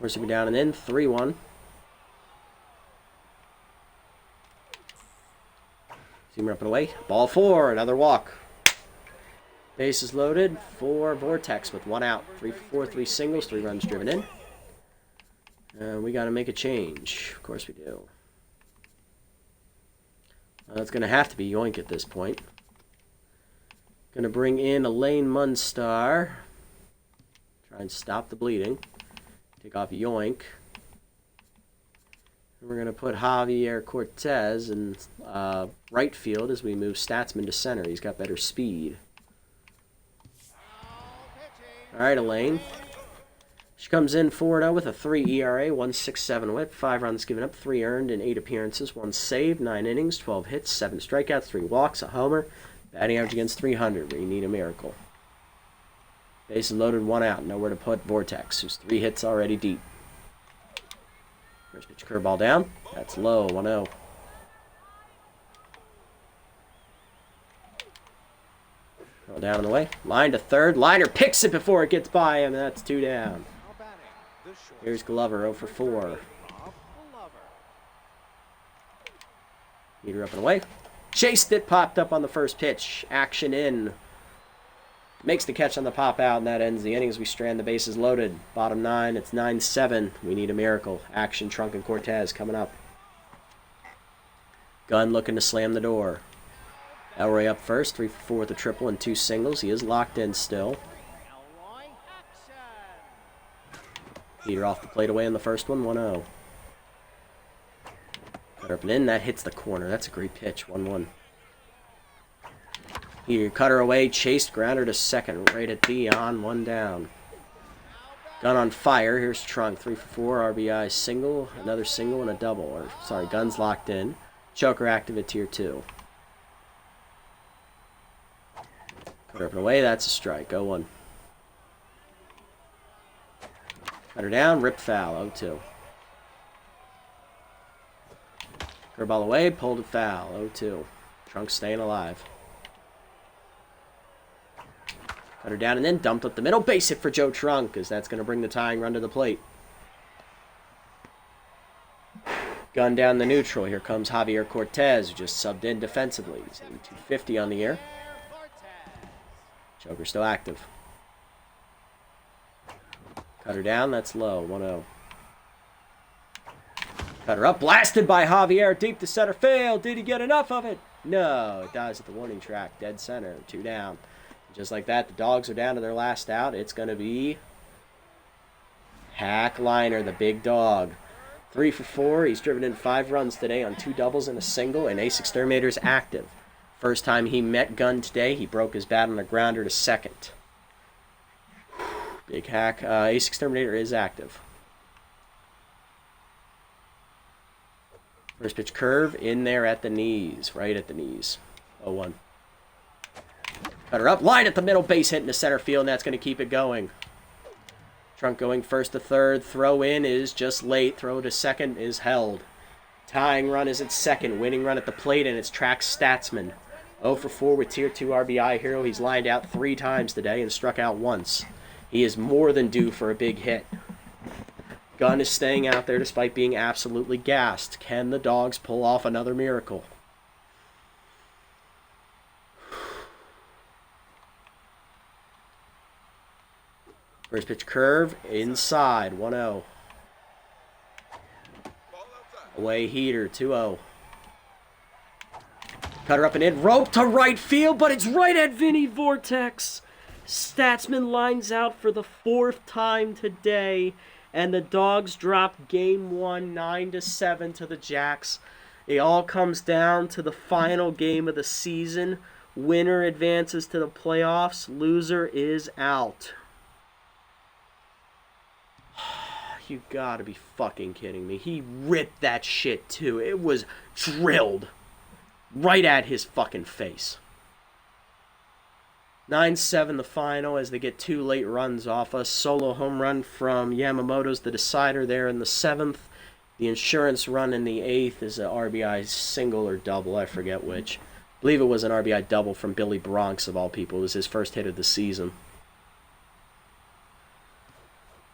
[SPEAKER 1] Forcing me down and in, 3-1. Seamer up and away. Ball 4, another walk. Bases loaded for Vortex with 1 out. 3 for 4, 3 singles, 3 runs driven in. And we got to make a change. Of course we do. It's going to have to be Yoink at this point. Going to bring in Elaine Munstar. Try and stop the bleeding. Take off Yoink. And we're going to put Javier Cortez in right field as we move Statsman to center. He's got better speed. Alright, Elaine. She comes in 4-0 with a 3 ERA, 1.67 whip, 5 runs given up, 3 earned in 8 appearances, 1 save, 9 innings, 12 hits, 7 strikeouts, 3 walks, a homer, batting average against 300, where you need a miracle. Bases loaded, 1 out, nowhere to put Vortex, who's 3 hits already deep. First pitch curveball down, that's low, 1-0. Throw down on the way, line to third, liner picks it before it gets by him, and that's 2 down. Here's Glover, 0 for 4. Heater up and away. Chased it, popped up on the first pitch. Action in. Makes the catch on the pop out, and that ends the innings. We strand the bases loaded. Bottom 9, it's 9-7. We need a miracle. Action, Trunk and Cortez coming up. Gunn looking to slam the door. Elroy up first, 3 for 4 with a triple and 2 singles. He is locked in still. Heater off the plate away in the first one, 1-0. Cutter up and in, that hits the corner. That's a great pitch, 1-1. Heater cutter away, chased, grounder to second, right at Dion, 1 down. Gun on fire, here's Trunk, 3 for 4, RBI single, another single and a double. Or, sorry, Gun's locked in. Choker active at tier 2. Cutter up and away, that's a strike, 0-1. Cutter down, rip foul, 0-2. Curveball away, pulled a foul, 0-2. Trunk staying alive. Cutter down and then dumped up the middle. Base hit for Joe Trunk, because that's going to bring the tying run to the plate. Gun down the neutral. Here comes Javier Cortez, who just subbed in defensively. He's hitting 250 on the year. Joker still active. Cutter down, that's low, 1-0. Cutter up, blasted by Javier, deep to center field. Did he get enough of it? No, it dies at the warning track, dead center, 2 down. Just like that, the Dogs are down to their last out. It's going to be Hack Liner, the big dog. 3 for 4. He's driven in 5 runs today on 2 doubles and a single, and Ace Exterminator's active. First time he met Gunn today, he broke his bat on a grounder to second. Big Hack. Ace Exterminator is active. First pitch curve in there at the knees, right at the knees. 0-1. Cutter up, line at the middle, base hit into center field, and that's going to keep it going. Trunk going first to third, throw in is just late, throw to second is held. Tying run is at second, winning run at the plate, and it's Track Statsman. 0 for 4 with tier 2 RBI hero. He's lined out 3 times today and struck out once. He is more than due for a big hit. Gunn is staying out there despite being absolutely gassed. Can the Dogs pull off another miracle? First pitch curve, inside, 1-0. Away Heater, 2-0. Cutter up and in, rope to right field, but it's right at Vinny Vortex. Statsman lines out for the 4th time today, and the Dogs drop Game 1, 9-7 to the Jacks. It all comes down to the final game of the season. Winner advances to the playoffs, loser is out. You gotta be fucking kidding me. He ripped that shit too. It was drilled right at his fucking face. 9-7 the final as they get 2 late runs off us. Solo home run from Yamamoto's the decider there in the 7th. The insurance run in the 8th is an RBI single or double. I forget which. I believe it was an RBI double from Billy Bronx of all people. It was his first hit of the season.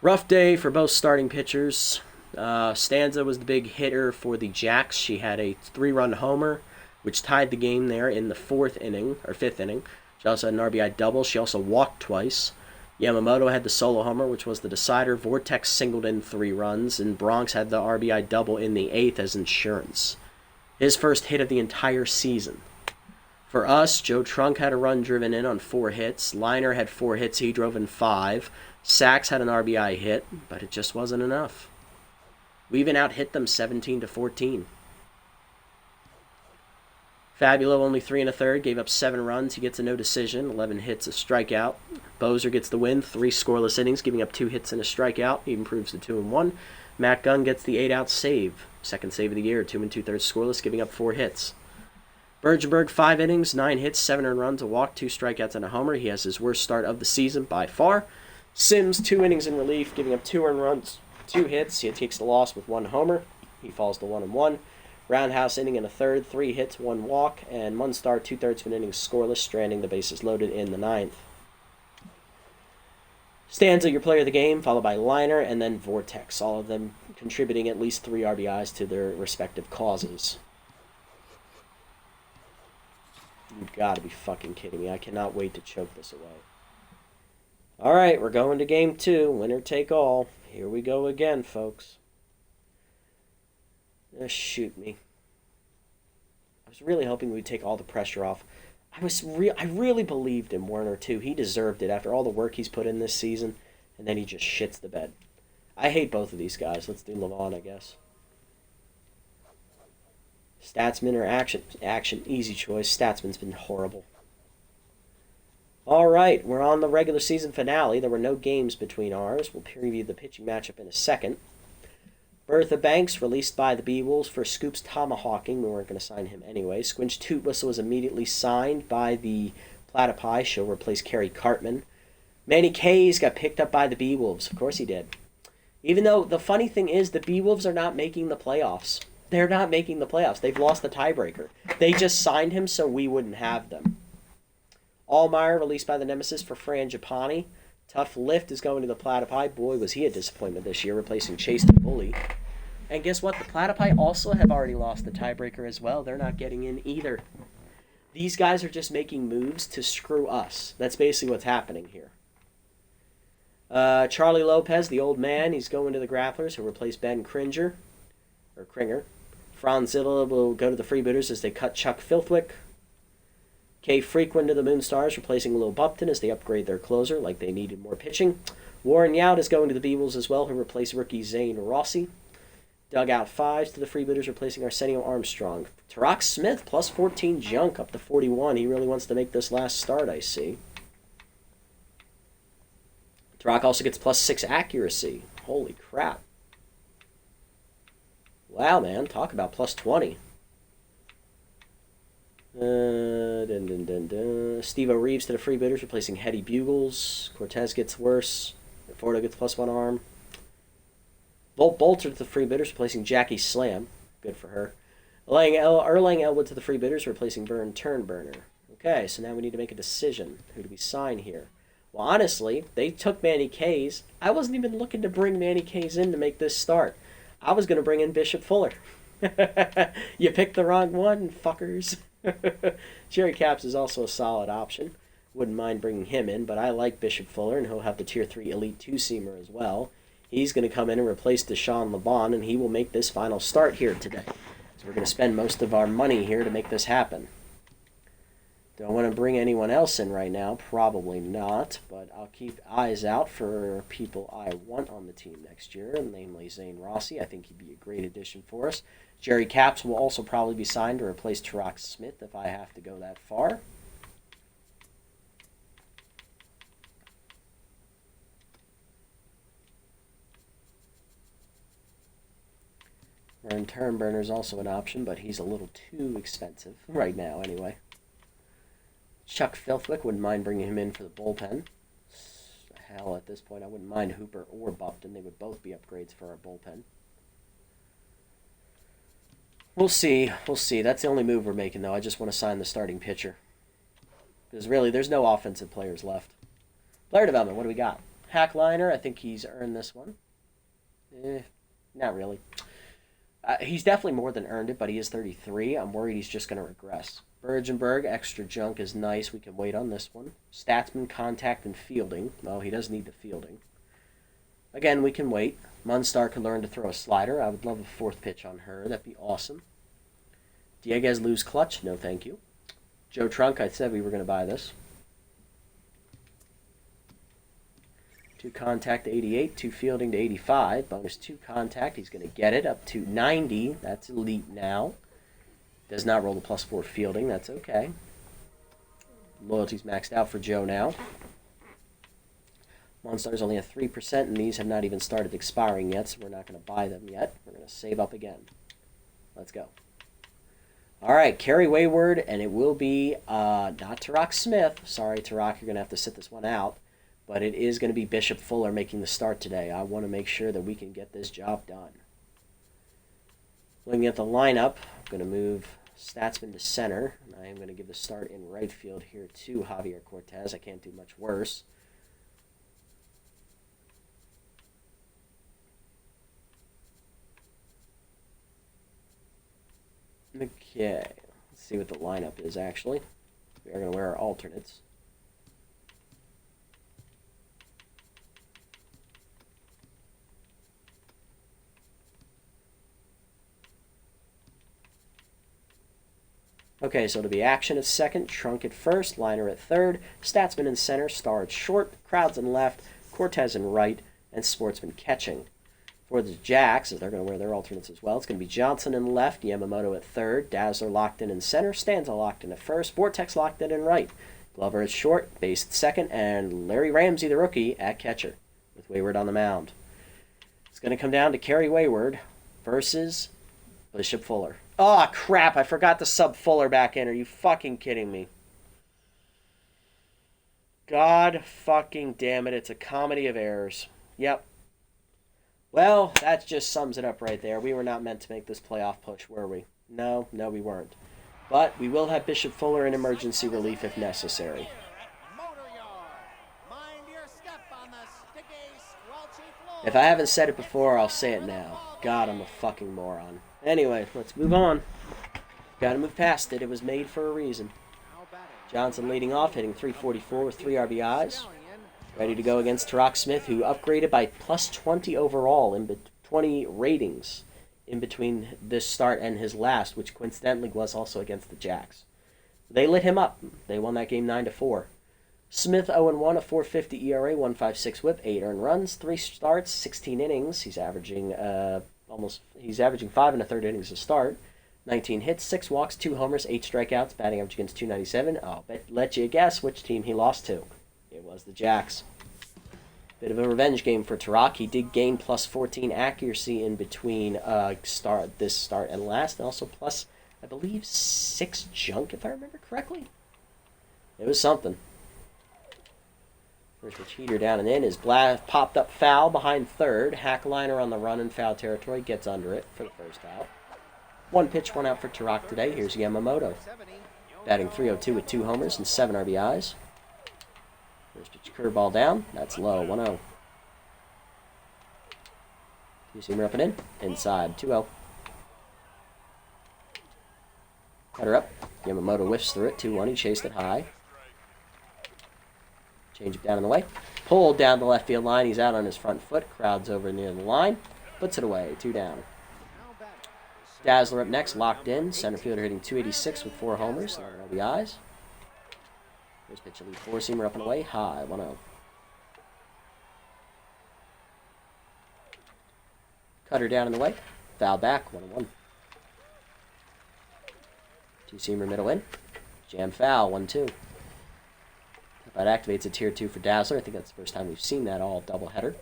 [SPEAKER 1] Rough day for both starting pitchers. Stanza was the big hitter for the Jacks. She had a 3-run homer, which tied the game there in the 5th inning. She also had an RBI double. She also walked twice. Yamamoto had the solo homer, which was the decider. Vortex singled in 3 runs, and Bronx had the RBI double in the 8th as insurance. His first hit of the entire season. For us, Joe Trunk had a run driven in on 4 hits. Liner had 4 hits. He drove in 5. Sachs had an RBI hit, but it just wasn't enough. We even out-hit them 17-14. Fabulo only 3 1/3, gave up 7 runs. He gets a no decision, 11 hits, a strikeout. Bozer gets the win, 3 scoreless innings, giving up 2 hits and a strikeout. He improves to 2-1. Matt Gunn gets the 8-out save, 2nd save of the year, 2 2/3 scoreless, giving up 4 hits. Bergenberg, 5 innings, 9 hits, 7 earned runs, a walk, 2 strikeouts, and a homer. He has his worst start of the season by far. Sims, 2 innings in relief, giving up 2 earned runs, 2 hits. He takes the loss with 1 homer. He falls to 1-1. Roundhouse inning in a 3rd, 3 hits, 1 walk, and Munstar 2/3 of an inning scoreless, stranding the bases loaded in the 9th. Stanza, your player of the game, followed by Liner, and then Vortex, all of them contributing at least 3 RBIs to their respective causes. You've got to be fucking kidding me. I cannot wait to choke this away. All right, we're going to game 2. Winner take all. Here we go again, folks. Shoot me. I was really hoping we'd take all the pressure off. I really believed in Werner, too. He deserved it after all the work he's put in this season, and then he just shits the bed. I hate both of these guys. Let's do Levon, I guess. Statsman or action? Action. Easy choice. Statsman's been horrible. All right, we're on the regular season finale. There were no games between ours. We'll preview the pitching matchup in a second. Bertha Banks, released by the Bee-Wolves for Scoops tomahawking. We weren't going to sign him anyway. Squinch Tootwhistle was immediately signed by the Platypi. She'll replace Carrie Cartman. Manny Kays got picked up by the Bee-Wolves. Of course he did. Even though the funny thing is the Bee-Wolves are not making the playoffs. They're not making the playoffs. They've lost the tiebreaker. They just signed him so we wouldn't have them. Allmeyer, released by the Nemesis for Fran Japani. Tough Lift is going to the Platypi. Boy, was he a disappointment this year, replacing Chase the Bully. And guess what? The Platypi also have already lost the tiebreaker as well. They're not getting in either. These guys are just making moves to screw us. That's basically what's happening here. Charlie Lopez, the old man, he's going to the Grapplers, who replace Ben Kringer. Franzilla will go to the Freebooters as they cut Chuck Filthwick. Kay Frequin to the Moonstars, replacing Lil Bupton as they upgrade their closer, like they needed more pitching. Warren Yount is going to the Beagles as well, who replace rookie Zane Rossi. Dugout 5s to the Freebooters, replacing Arsenio Armstrong. Tarak Smith, plus 14 junk, up to 41. He really wants to make this last start, I see. Tarak also gets plus 6 accuracy. Holy crap. Wow, man, talk about plus 20. Steve O'Reeves to the Freebooters, replacing Hetty Bugles. Cortez gets worse. Fordo gets plus 1 arm. Volt Bolter to the Freebooters, replacing Jackie Slam. Good for her. Erlang Elwood to the Freebooters, replacing Vern Turnburner. Okay, so now we need to make a decision. Who do we sign here? Well, honestly, they took Manny Kays. I wasn't even looking to bring Manny Kays in to make this start. I was going to bring in Bishop Fuller. You picked the wrong one, fuckers. Jerry Capps is also a solid option. Wouldn't mind bringing him in, but I like Bishop Fuller, and he'll have the Tier 3 Elite 2-seamer as well. He's going to come in and replace Deshaun LeBon, and he will make this final start here today. So we're going to spend most of our money here to make this happen. Do I want to bring anyone else in right now? Probably not, but I'll keep eyes out for people I want on the team next year, namely Zane Rossi. I think he'd be a great addition for us. Jerry Capps will also probably be signed to replace Tarak Smith if I have to go that far. Vern Turnburner is also an option, but he's a little too expensive right now anyway. Chuck Filthwick, wouldn't mind bringing him in for the bullpen. Hell, at this point, I wouldn't mind Hooper or Bupton. They would both be upgrades for our bullpen. We'll see. We'll see. That's the only move we're making, though. I just want to sign the starting pitcher. Because really, there's no offensive players left. Player development, what do we got? Hackliner, I think he's earned this one. Not really. He's definitely more than earned it, but he is 33. I'm worried he's just going to regress. Bergenberg, extra junk is nice. We can wait on this one. Statsman, contact, and fielding. Oh, he does need the fielding. Again, we can wait. Munstar can learn to throw a slider. I would love a 4th pitch on her. That'd be awesome. Dieguez lose clutch. No, thank you. Joe Trunk, I said we were going to buy this. 2 contact to 88, 2 fielding to 85. Bonus 2 contact. He's going to get it up to 90. That's elite now. Does not roll the plus 4 fielding. That's okay. Loyalty's maxed out for Joe now. Monstars only have 3%, and these have not even started expiring yet, so we're not going to buy them yet. We're going to save up again. Let's go. All right, Kerry Wayward, and it will be not Tarak Smith. Sorry, Tarak, you're going to have to sit this one out. But it is going to be Bishop Fuller making the start today. I want to make sure that we can get this job done. Looking at the lineup, I'm going to move Statsman to center. And I am going to give the start in right field here to Javier Cortez. I can't do much worse. Okay, let's see what the lineup is actually. We are going to wear our alternates. Okay, so it'll be Action at second, Trunk at first, Liner at third, Statsman in center, Star at short, Crowds in left, Cortez in right, and Sportsman catching. For the Jacks, as they're going to wear their alternates as well, it's going to be Johnson in left, Yamamoto at third, Dazzler locked in center, Stanza locked in at first, Vortex locked in right, Glover at short, Base at second, and Larry Ramsey, the rookie, at catcher, with Wayward on the mound. It's going to come down to Kerry Wayward versus Bishop Fuller. Oh, crap, I forgot to sub Fuller back in. Are you fucking kidding me? God fucking damn it, it's a comedy of errors. Yep. Well, that just sums it up right there. We were not meant to make this playoff push, were we? No, we weren't. But we will have Bishop Fuller in emergency relief if necessary. If I haven't said it before, I'll say it now. God, I'm a fucking moron. Anyway, let's move on. Gotta move past it. It was made for a reason. Johnson leading off, hitting .344 with 3 RBIs. Ready to go against Tarak Smith, who upgraded by plus 20 overall, 20 ratings in between this start and his last, which coincidentally was also against the Jacks. They lit him up. They won that game 9-4. Smith 0-1, a 4.50 ERA, 1.56 WHIP, 8 earned runs, 3 starts, 16 innings. He's averaging 5 1/3 innings a start. 19 hits, 6 walks, 2 homers, 8 strikeouts, batting average against .297. I'll let you guess which team he lost to. It was the Jacks. Bit of a revenge game for Tarak. He did gain plus 14 accuracy in between this start and last, and also plus, I believe, 6 junk, if I remember correctly. It was something. First pitch heater down and in is popped up foul behind third. Hackliner on the run in foul territory gets under it for the first out. 1 pitch, 1 out for Tarak today. Here's Yamamoto. Batting .302 with 2 homers and 7 RBIs. First pitch curveball down. That's low. 1-0. Two-seamer up and in. Inside. 2-0. Cutter up. Yamamoto whiffs through it. 2-1. He chased it high. Change it down in the way. Pulled down the left field line. He's out on his front foot. Crowd's over near the line. Puts it away. 2 down. Dazzler up next. Locked in. Center fielder hitting .286 with 4 homers. 11 RBIs. First pitch, a lead 4-seamer up and away. High. 1-0. Cutter down in the way. Foul back. 1-1. Two-seamer middle in. Jam foul. 1-2. That activates a tier 2 for Dazzler. I think that's the first time we've seen that all doubleheader.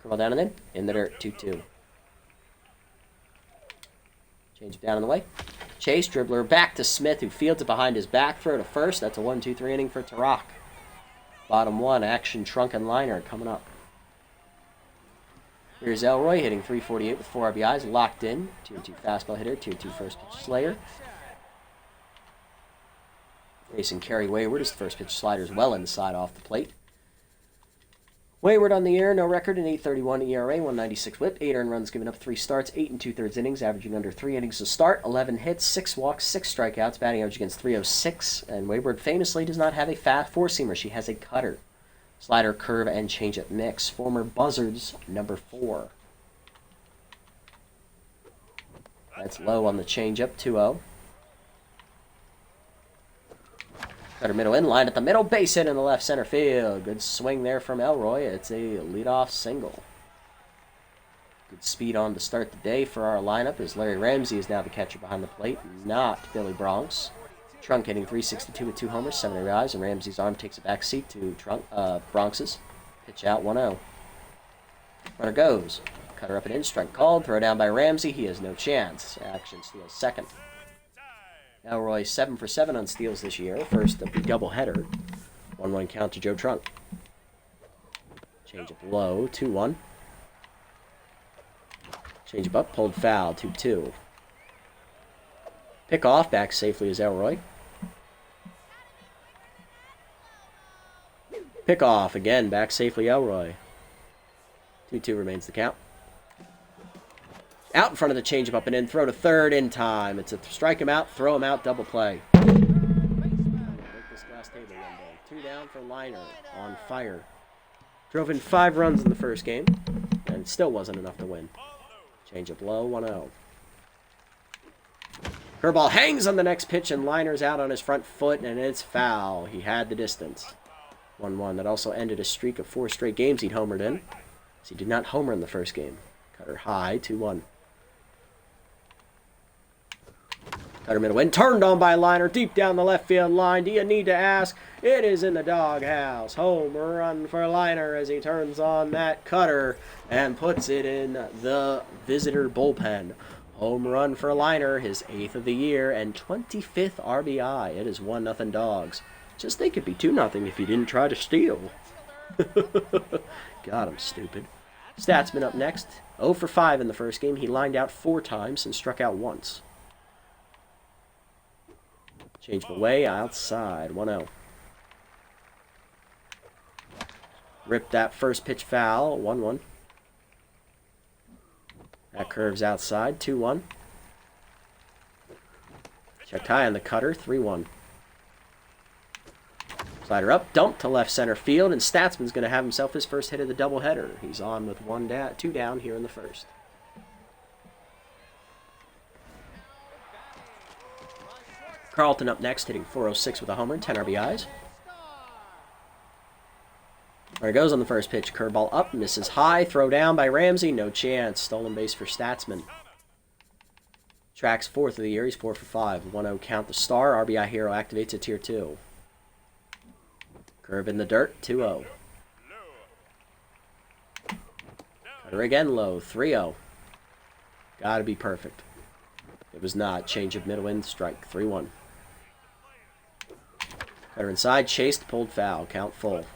[SPEAKER 1] Curl down and in the dirt. 2-2. Change it down in the way. Chase, dribbler back to Smith, who fields it behind his back. Throw to first. That's a 1-2-3 inning for Tarak. Bottom 1, Action, Trunk, and Liner coming up. Here's Elroy hitting .348 with 4 RBIs. Locked in. 2-2 fastball hitter. 2-2 first pitch slayer. Racing Kerry Wayward as the first pitch sliders well inside off the plate. Wayward on the air, no record, an 8.31 ERA, 1.96 WHIP, 8 earned runs given up, 3 starts, 8 2/3 innings, averaging under 3 innings to start, 11 hits, 6 walks, 6 strikeouts, batting average against .306. And Wayward famously does not have a fast 4-seamer. She has a cutter. Slider, curve, and changeup mix. Former Buzzards, number 4. That's low on the changeup, 2-0. Cutter middle in, line at the middle, base hit in the left center field. Good swing there from Elroy. It's a leadoff single. Good speed on to start the day for our lineup as Larry Ramsey is now the catcher behind the plate, not Billy Bronx. Trunk hitting .362 with 2 homers, 7 RBIs, and Ramsey's arm takes a back seat to Bronx's. Pitch out, 1-0. Runner goes. Cutter up and in, strike called, throw down by Ramsey. He has no chance. Action steals second. Elroy 7 for 7 on steals this year. First of the doubleheader. 1-1 count to Joe Trunk. Change up low, 2-1. Change up, pulled foul, 2-2. Pick off, back safely is Elroy. Pick off, again, back safely Elroy. 2-2 remains the count. Out in front of the changeup, up and in, throw to third in time. It's a strike him out, throw him out, double play. Break this glass table one day. 2 down for Liner, on fire. Drove in 5 runs in the first game, and it still wasn't enough to win. Changeup low, 1-0. Curveball hangs on the next pitch, and Liner's out on his front foot, and it's foul. He had the distance. 1-1. That also ended a streak of 4 straight games he'd homered in. So he did not homer in the first game. Cutter high, 2-1. Cutter middle in, turned on by Liner, deep down the left field line. Do you need to ask? It is in the doghouse. Home run for Liner as he turns on that cutter and puts it in the visitor bullpen. Home run for Liner, his 8th of the year and 25th RBI. It is 1-0 Dogs. Just think it'd be 2-0 if he didn't try to steal. God, I'm stupid. Statsman up next. 0 for 5 in the first game. He lined out 4 times and struck out once. Change away outside. 1-0. Ripped that first pitch foul. 1-1. That curves outside. 2-1. Checked high on the cutter. 3-1. Slider up, dump to left center field, and Statsman's going to have himself his first hit of the doubleheader. He's on with 2 down here in the first. Carlton up next, hitting .406 with a homer, 10 RBIs. There it goes on the first pitch. Curveball up, misses high, throw down by Ramsey, no chance. Stolen base for Statsman. Track's 4th of the year, he's 4 for 5. 1-0 count the star, RBI hero activates at tier 2. Curve in the dirt, 2-0. Cutter again low, 3-0. Gotta be perfect. It was not. Change of middle in, strike, 3-1. Cutter inside, chased, pulled foul, count full.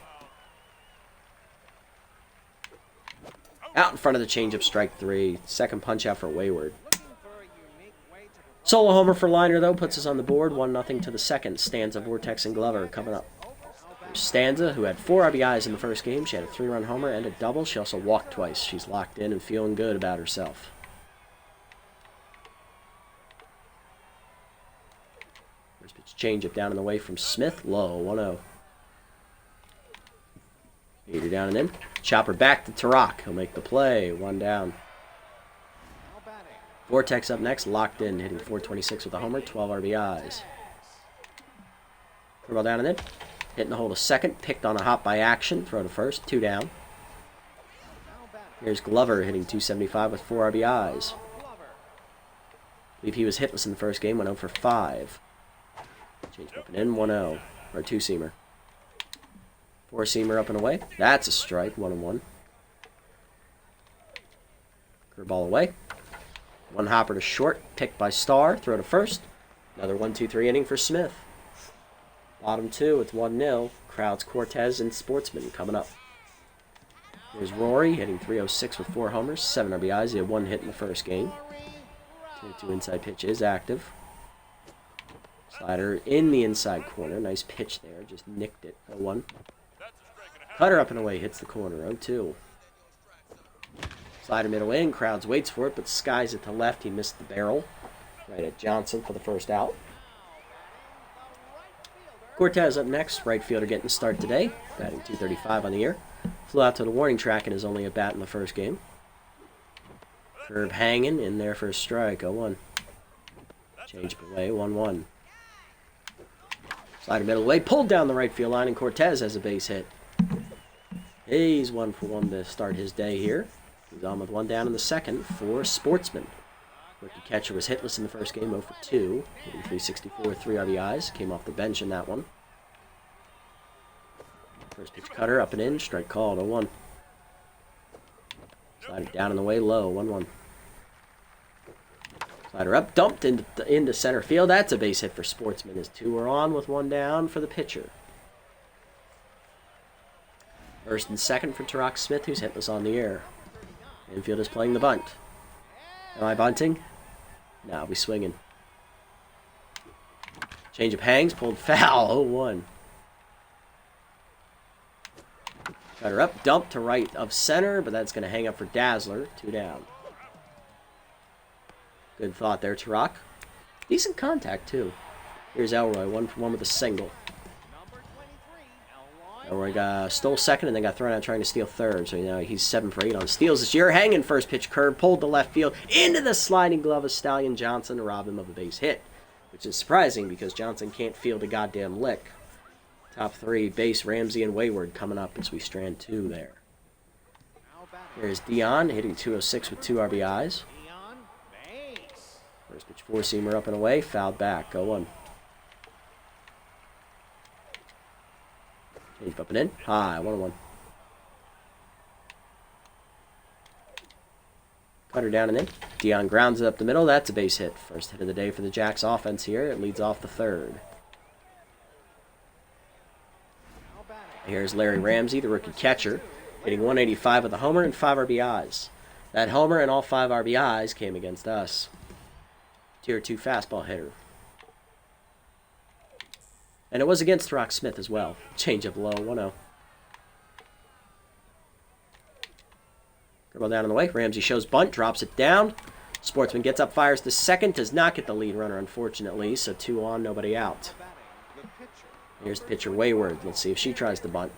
[SPEAKER 1] Out in front of the change-up, strike 3. Second punch out for Wayward. Solo homer for Liner, though, puts us on the board. 1-0 to the second. Stanza, Vortex, and Glover coming up. Stanza, who had 4 RBIs in the first game. She had a 3-run homer and a double. She also walked twice. She's locked in and feeling good about herself. First pitch change-up down and away from Smith. Low, 1-0. Heater down and in. Chopper back to Tarak. He'll make the play. 1 down. Vortex up next. Locked in. Hitting .426 with a homer. 12 RBIs. Curveball down and in. Hitting the hole to second. Picked on a hop by Action. Throw to first. 2 down. Here's Glover hitting .275 with 4 RBIs. I believe he was hitless in the first game. Went 0 for 5. Change up and in. 1-0. Or a 2-seamer. 4-seamer up and away. That's a strike. 1-1. Curveball away. 1 hopper to short. Picked by Starr. Throw to first. Another 1-2-3 inning for Smith. Bottom 2, it's 1-0. Crowds, Cortez, and Sportsman coming up. Here's Rory hitting .306 with 4 homers, 7 RBIs. He had 1 hit in the first game. 2-2 inside pitch is active. Slider in the inside corner. Nice pitch there. Just nicked it. 0-1. Cutter up and away. Hits the corner. 0-2. Slider middle in. Crowds waits for it, but skies it to left. He missed the barrel. Right at Johnson for the first out. Cortez up next. Right fielder getting the start today. Batting .235 on the year. Flew out to the warning track and is only a bat in the first game. Curve hanging in there for a strike. 0-1. Change away. 1-1. Slider middle away. Pulled down the right field line, and Cortez has a base hit. He's 1 for 1 to start his day here. He's on with 1 down in the second for Sportsman. Rookie catcher was hitless in the first game, 0 for 2. Hitting .364, 3 RBIs. Came off the bench in that one. First pitch cutter, up and in. Strike called, 0-1. Slider down and away, low, 1-1. Slider up, dumped into center field. That's a base hit for Sportsman as 2 are on with 1 down for the pitcher. First and second for Tarak Smith, who's hitless on the air. Infield is playing the bunt. Am I bunting? No, I'll be swinging. Change of hangs, pulled foul, 0-1. Cutter up, dump to right of center, but that's going to hang up for Dazzler. 2 down. Good thought there, Tarak. Decent contact, too. Here's Elroy, 1 for 1 with a single. Elroy stole second and then got thrown out trying to steal third. So, he's 7 for 8 on steals this year. Hanging first pitch curve, pulled to left field into the sliding glove of Stallion Johnson to rob him of a base hit. which is surprising because Johnson can't field a goddamn lick. Top 3, Base, Ramsey, and Wayward coming up as we strand 2 there. There's Dion hitting 206 with 2 RBIs. First pitch 4-seamer up and away, fouled back, 0-1. Change up and in, high, 1-1. Cutter down and in. Dion grounds it up the middle. That's a base hit. First hit of the day for the Jacks offense here. It leads off the 3rd. Here's Larry Ramsey, the rookie catcher, hitting 185 with a homer and 5 RBIs. That homer and all 5 RBIs came against us. Tier 2 fastball hitter. And it was against Rock Smith as well. Change up low, 1-0. Curveball down on the way. Ramsey shows bunt, drops it down. Sportsman gets up, fires to second. Does not get the lead runner, unfortunately. So 2 on, nobody out. Here's the pitcher, Wayward. Let's see if she tries to bunt.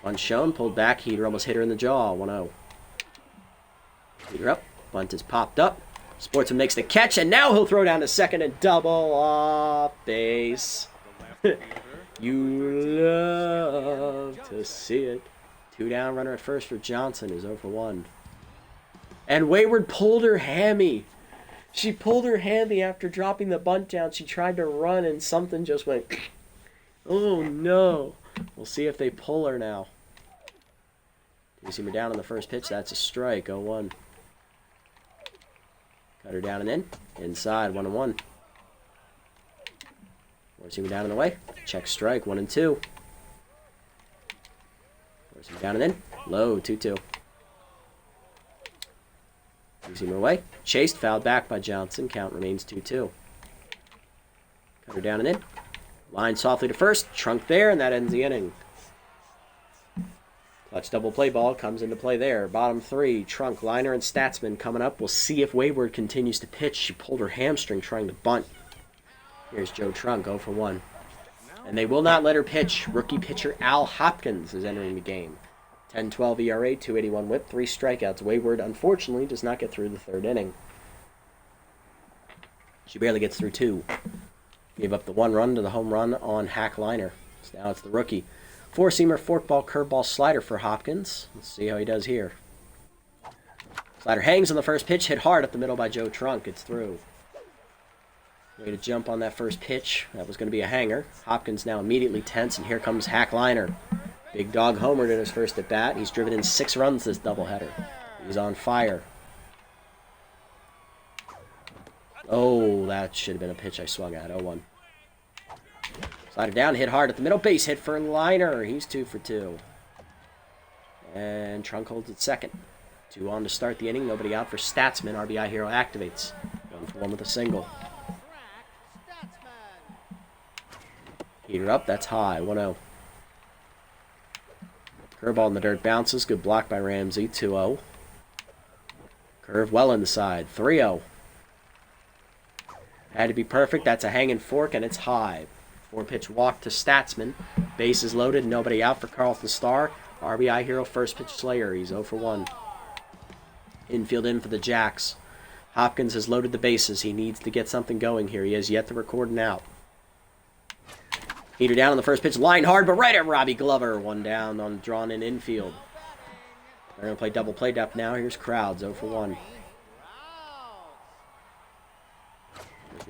[SPEAKER 1] Bunt shown, pulled back. Heater almost hit her in the jaw, 1-0. Heater up. Bunt is popped up. Sportsman makes the catch, and now he'll throw down to second and double off base. You love to see it. 2 down, runner at first for Johnson is 0 for 1. And Wayward pulled her hammy. She pulled her hammy after dropping the bunt down. She tried to run and something just went, oh no. We'll see if they pull her now. You see her down on the first pitch. That's a strike, 0-1. Cut her down and in. Inside, 1-1. Forcing down and away. Check strike, 1-2. Forcing down and in. Low, 2-2. Forcing him away. Chased, fouled back by Johnson. Count remains 2-2. Cut her down and in. Line softly to first. Trunk there, and that ends the inning. Clutch double play ball comes into play there. Bottom 3, Trunk, Liner, and Statsman coming up. We'll see if Wayward continues to pitch. She pulled her hamstring trying to bunt. Here's Joe Trunk, 0 for 1. And they will not let her pitch. Rookie pitcher Al Hopkins is entering the game. 10-12 ERA, 281 whip, 3 strikeouts. Wayward, unfortunately, does not get through the 3rd inning. She barely gets through 2. Gave up the 1 run to the home run on Hack Liner. So now it's the rookie. 4-seamer, forkball, curveball, slider for Hopkins. Let's see how he does here. Slider hangs on the first pitch, hit hard up the middle by Joe Trunk. It's through. Way to jump on that first pitch. That was going to be a hanger. Hopkins now immediately tense, and here comes Hack Liner. Big dog homered in his first at bat. He's driven in 6 runs this doubleheader. He's on fire. Oh, that should have been a pitch I swung at. 0-1. Slider down, hit hard at the middle. Base hit for Liner. He's 2 for 2. And Trunk holds at second. 2 on to start the inning. Nobody out for Statsman. RBI hero activates. 1 for 1 with a single. Heater up. That's high. 1-0. Curveball in the dirt bounces. Good block by Ramsey. 2-0. Curve well inside. 3-0. Had to be perfect. That's a hanging fork, and it's high. 4-pitch walk to Statsman. Base is loaded. Nobody out for Carlton Starr. RBI hero first pitch Slayer. He's 0 for 1. Infield in for the Jacks. Hopkins has loaded the bases. He needs to get something going here. He has yet to record an out. Heater down on the first pitch. Line hard, but right at Robbie Glover. 1 down on drawn in infield. They're going to play double play depth now. Here's Crowds. 0 for 1.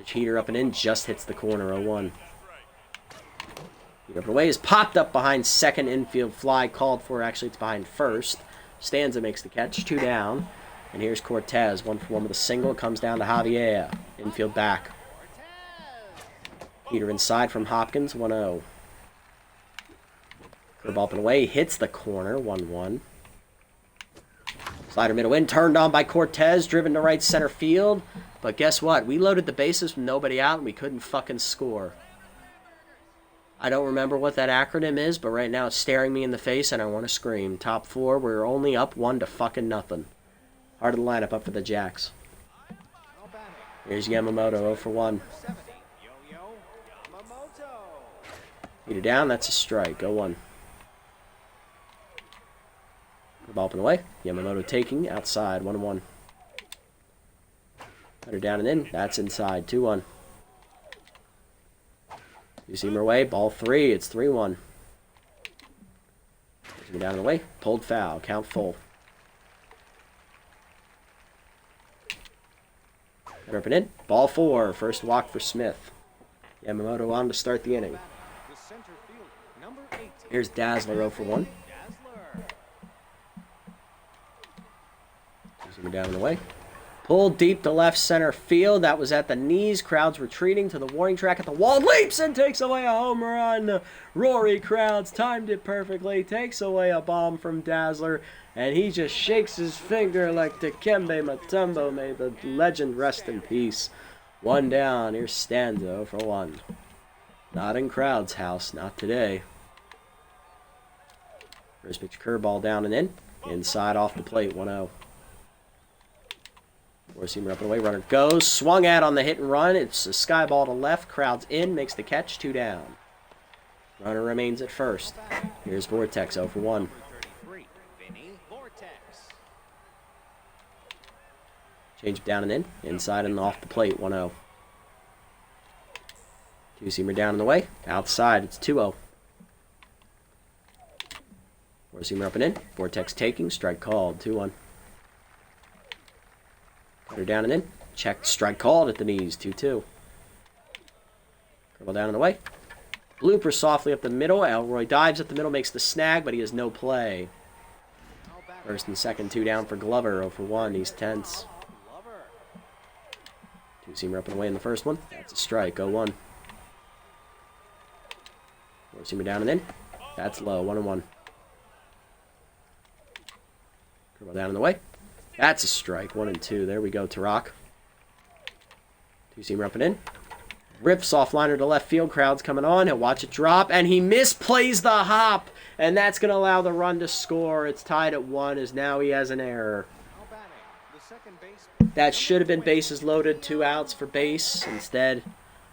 [SPEAKER 1] Heater up and in. Just hits the corner. 0-1. Heater up and away is popped up behind second. Infield fly called for. Actually, it's behind first. Stanza makes the catch. 2 down. And here's Cortez. 1 for 1 with a single. Comes down to Javier. Infield back. Heater inside from Hopkins. 1-0. Curveball up and away. Hits the corner. 1-1. Slider middle in. Turned on by Cortez. Driven to right center field. But guess what? We loaded the bases with nobody out and we couldn't fucking score. I don't remember what that acronym is, but right now it's staring me in the face and I want to scream. Top 4, we're only up 1 to fucking nothing. Heart of the lineup up for the Jacks. Here's Yamamoto, 0 for 1. Heater down, that's a strike, 0-1. Ball up and away. Yamamoto taking, outside, 1-1. Cutter down and in. That's inside. 2-1. Two-seamer away. Ball 3. It's 3-1. Down and away. Pulled foul. Count full. Cutter up and in. Ball 4. First walk for Smith. Yamamoto on to start the inning. Here's Dazzler 0 for 1. Down and away. Pulled deep to left center field. That was at the knees. Crowds retreating to the warning track at the wall. Leaps and takes away a home run. Rory Crowds timed it perfectly. Takes away a bomb from Dazzler. And he just shakes his finger like Dikembe Mutombo. May the legend rest in peace. 1 down. Here's Stanza 0 for 1. Not in Crowd's house. Not today. First pitch curveball down and in. Inside off the plate. 1-0. Four-seamer up and away. Runner goes. Swung at on the hit and run. It's a sky ball to left. Crowd's in. Makes the catch. 2 down. Runner remains at first. Here's Vortex 0 for 1. Change down and in. Inside and off the plate. 1-0. Two-seamer down and away. Outside. It's 2-0. Four-seamer up and in. Vortex taking. Strike called. 2-1. Cutter down and in. Checked. Strike called at the knees. 2-2. Curveball down and away. Blooper softly up the middle. Elroy dives at the middle. Makes the snag, but he has no play. First and second. 2 down for Glover. 0 for 1. He's tense. Two-seamer up and away in the first one. That's a strike. 0-1. Four-seamer down and in. That's low. 1-1. Curveball down and away. That's a strike. 1-2. There we go, Tarak. Two-seamer up and in. Rips off liner to left field. Crowd's coming on. He'll watch it drop, and he misplays the hop. And that's going to allow the run to score. It's tied at 1 as now he has an error. That should have been bases loaded. 2 outs for base. Instead,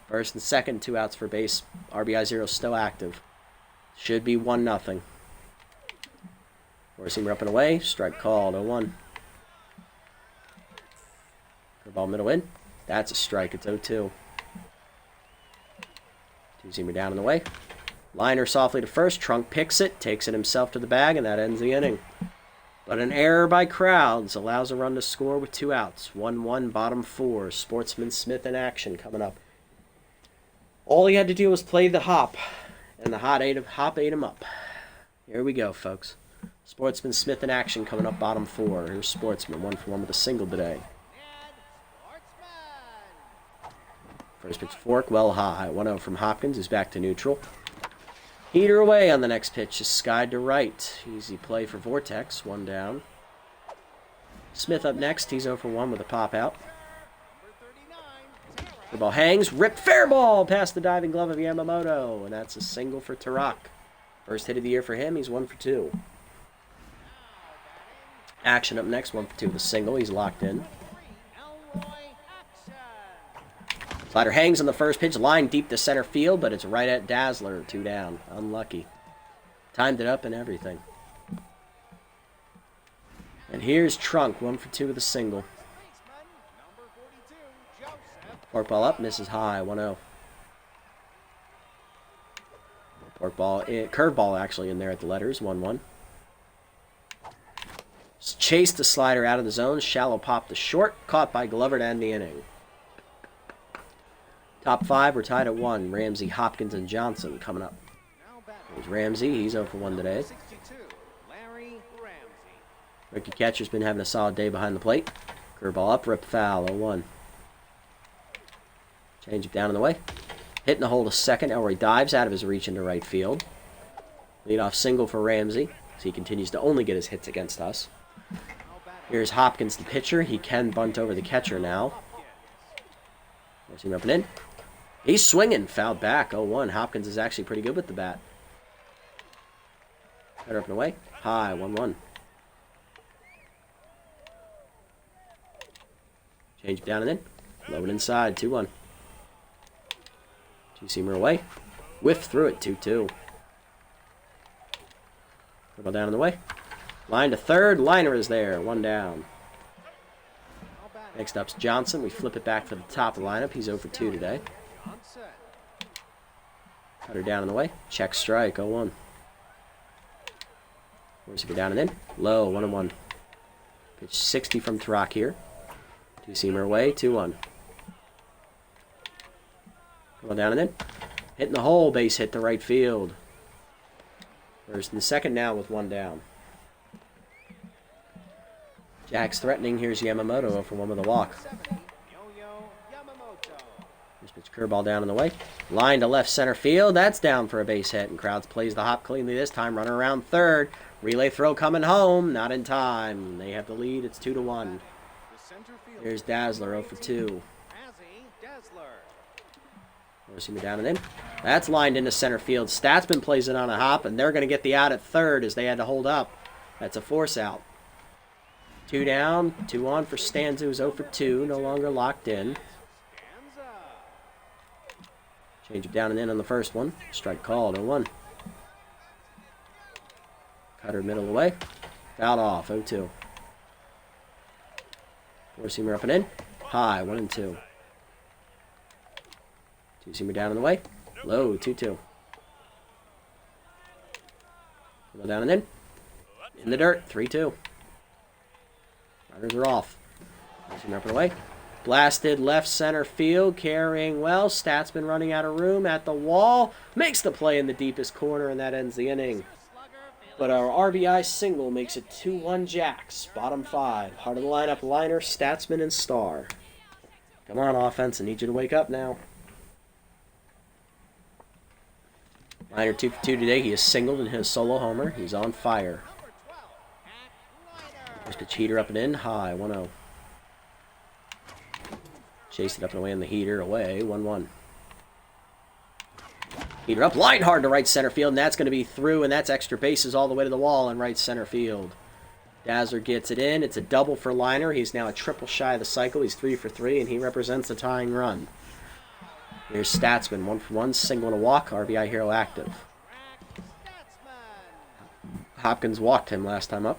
[SPEAKER 1] first and second, 2 outs for base. RBI 0 still active. Should be 1-0. Four-seamer up and away. Strike called. 0-1. Ball middle in. That's a strike. It's 0-2. Two-seamer down and away. Liner softly to first. Trunk picks it. Takes it himself to the bag, and that ends the inning. But an error by Crowds allows a run to score with 2 outs. 1-1, bottom 4. Sportsman Smith in action coming up. All he had to do was play the hop, and the hop ate him up. Here we go, folks. Sportsman Smith in action coming up, bottom 4. Here's Sportsman, 1 for 1 with a single today. First pitch fork, well high. 1-0 from Hopkins, who's back to neutral. Heater away on the next pitch is skied to right. Easy play for Vortex. 1 down. Smith up next. He's 0 for 1 with a pop out. The ball hangs. Rip fair ball past the diving glove of Yamamoto. And that's a single for Tarak. First hit of the year for him. He's 1 for 2. Action up next. 1 for 2 with a single. He's locked in. Slider hangs on the first pitch, line deep to center field, but it's right at Dazzler, 2 down. Unlucky. Timed it up and everything. And here's Trunk, 1 for 2 with a single. Fork ball up, misses high, 1-0. Fork ball, curveball actually in there at the letters, 1-1. Chased the slider out of the zone, shallow pop to short, caught by Glover to end the inning. Top 5, we're tied at 1. Ramsey, Hopkins, and Johnson coming up. Here's Ramsey. He's 0 for 1 today. Rookie catcher's been having a solid day behind the plate. Curveball up, rip foul, 0-1. Change it down in the way. Hitting the hole to second. Elroy dives out of his reach into right field. Leadoff single for Ramsey, so he continues to only get his hits against us. Here's Hopkins, the pitcher. He can bunt over the catcher now. Forcing up and in. He's swinging. Fouled back. 0-1. Hopkins is actually pretty good with the bat. Cutter up and away. High. 1-1. Change down and in. Low and inside. 2-1. Two-seamer away. Whiff through it. 2-2. Ball down in the way. Line to third. Liner is there. 1 down. Next up's Johnson. We flip it back to the top of the lineup. He's 0 for 2 today. Cutter down and away. Check strike, 0-1. Where's it down and in? Low, 1-1. Pitch 60 from Tarak here. Two-seamer away, 2-1. Well, down and in. Hitting the hole, base hit to right field. First and second now with 1 down. Jack's threatening. Here's Yamamoto for 1 with a walk. First pitch curveball down and away. Line to left center field. That's down for a base hit. And Crowds plays the hop cleanly this time. Runner around third. Relay throw coming home. Not in time. They have the lead. It's 2-1. Here's Dazzler 0 for 2. See me down and in. That's lined into center field. Statsman plays it on a hop, and they're going to get the out at third as they had to hold up. That's a force out. 2 down, 2 on for Stanza, who's 0 for 2, no longer locked in. Change it down and in on the first one. Strike called, 0-1. Cutter middle away. Fouled off, 0-2. Four-seamer up and in. High, 1-2. Two-seamer down and away. Low, 2-2. Go down and in the dirt, 3-2. Runners are off. Two-seamer up and away. Blasted left center field, carrying well. Statsman running out of room at the wall. Makes the play in the deepest corner, and that ends the inning. But our RBI single makes it 2-1 Jacks. Bottom 5. Heart of the lineup, Liner, Statsman, and Star. Come on, offense. I need you to wake up now. Liner 2 for 2 today. He is singled in his solo homer. He's on fire. First pitch heater up and in. High, 1-0. Chased it up and away in the heater. Away, 1-1. Heater up. Line hard to right center field. And that's going to be through. And that's extra bases all the way to the wall in right center field. Dazzler gets it in. It's a double for Liner. He's now a triple shy of the cycle. He's 3 for 3. And he represents the tying run. Here's Statsman, 1 for 1, single and a walk, RBI hero active. Hopkins walked him last time up.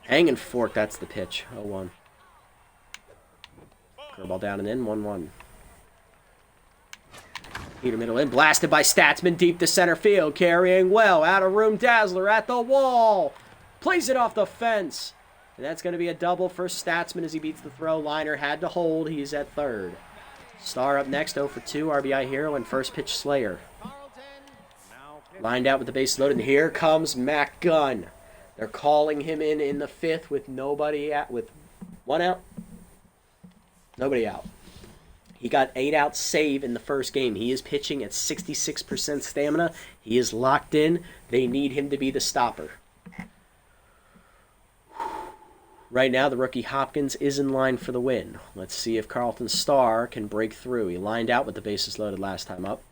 [SPEAKER 1] Hanging fork, that's the pitch, 0-1. Curveball down and in, 1-1. Heater middle in, blasted by Statsman deep to center field, carrying well, out of room, Dazzler at the wall. Plays it off the fence. And that's going to be a double for Statsman as he beats the throw. Liner had to hold, he's at third. Star up next, 0 for 2, RBI hero, and first pitch Slayer. Lined out with the bases loaded, and here comes Mac Gunn. They're calling him in the 5th with nobody out, with 1 out. Nobody out. He got 8 out save in the first game. He is pitching at 66% stamina. He is locked in. They need him to be the stopper. Right now, the rookie Hopkins is in line for the win. Let's see if Carlton Starr can break through. He lined out with the bases loaded last time up.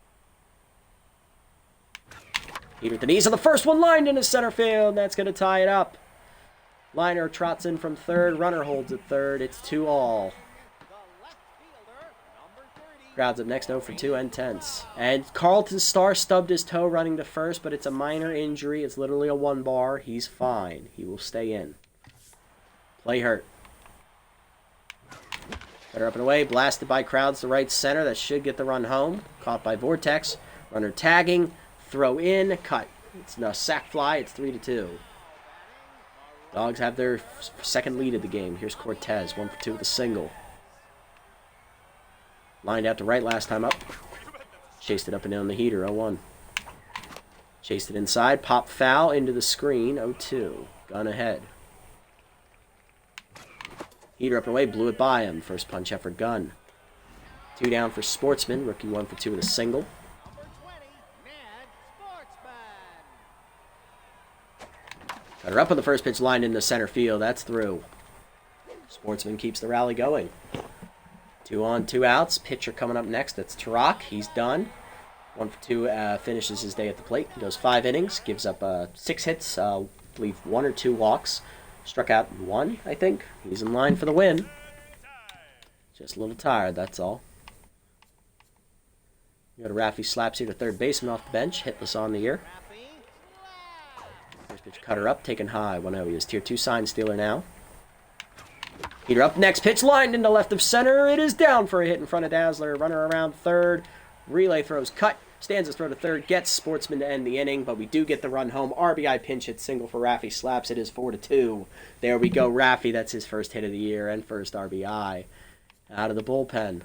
[SPEAKER 1] Heater at the knees on the first one, lined into center field. That's going to tie it up. Liner trots in from third. Runner holds at third. It's 2-all. Crowds up next, 0 for 2 and tense. And Carlton Starr stubbed his toe running to first, but it's a minor injury. It's literally a 1 bar. He's fine. He will stay in. Play hurt. Cutter up and away. Blasted by Crowds to right center. That should get the run home. Caught by Vortex. Runner tagging. Throw in. Cut. It's a sac fly. It's 3-2. Dogs have their second lead of the game. Here's Cortez. 1 for 2 with a single. Lined out to right last time up. Chased it up and down the heater. 0-1. Chased it inside. Pop foul into the screen. 0-2. Gun ahead. Heater up and away, blew it by him. First punch effort, Gunn. 2 down for Sportsman. Rookie 1 for 2 with a single. Cutter up on the first pitch, lined into center field. That's through. Sportsman keeps the rally going. 2 on, 2 outs. Pitcher coming up next. That's Tarak. He's done. 1 for 2 finishes his day at the plate. He goes 5 innings. Gives up 6 hits. I believe 1 or 2 walks. Struck out 1, I think. He's in line for the win. Just a little tired, that's all. You go to Raffy slaps here to third baseman off the bench. Hitless on the year. First pitch cutter up, taken high. 1-0. He is tier 2 sign stealer now. Heater up, next pitch lined into left of center. It is down for a hit in front of Dazzler. Runner around third. Relay throws cut. Stanza's throw to third. Gets Sportsman to end the inning, but we do get the run home. RBI pinch hit single for Raffy. Slaps it is 4-2. There we go, Raffy. That's his first hit of the year and first RBI out of the bullpen.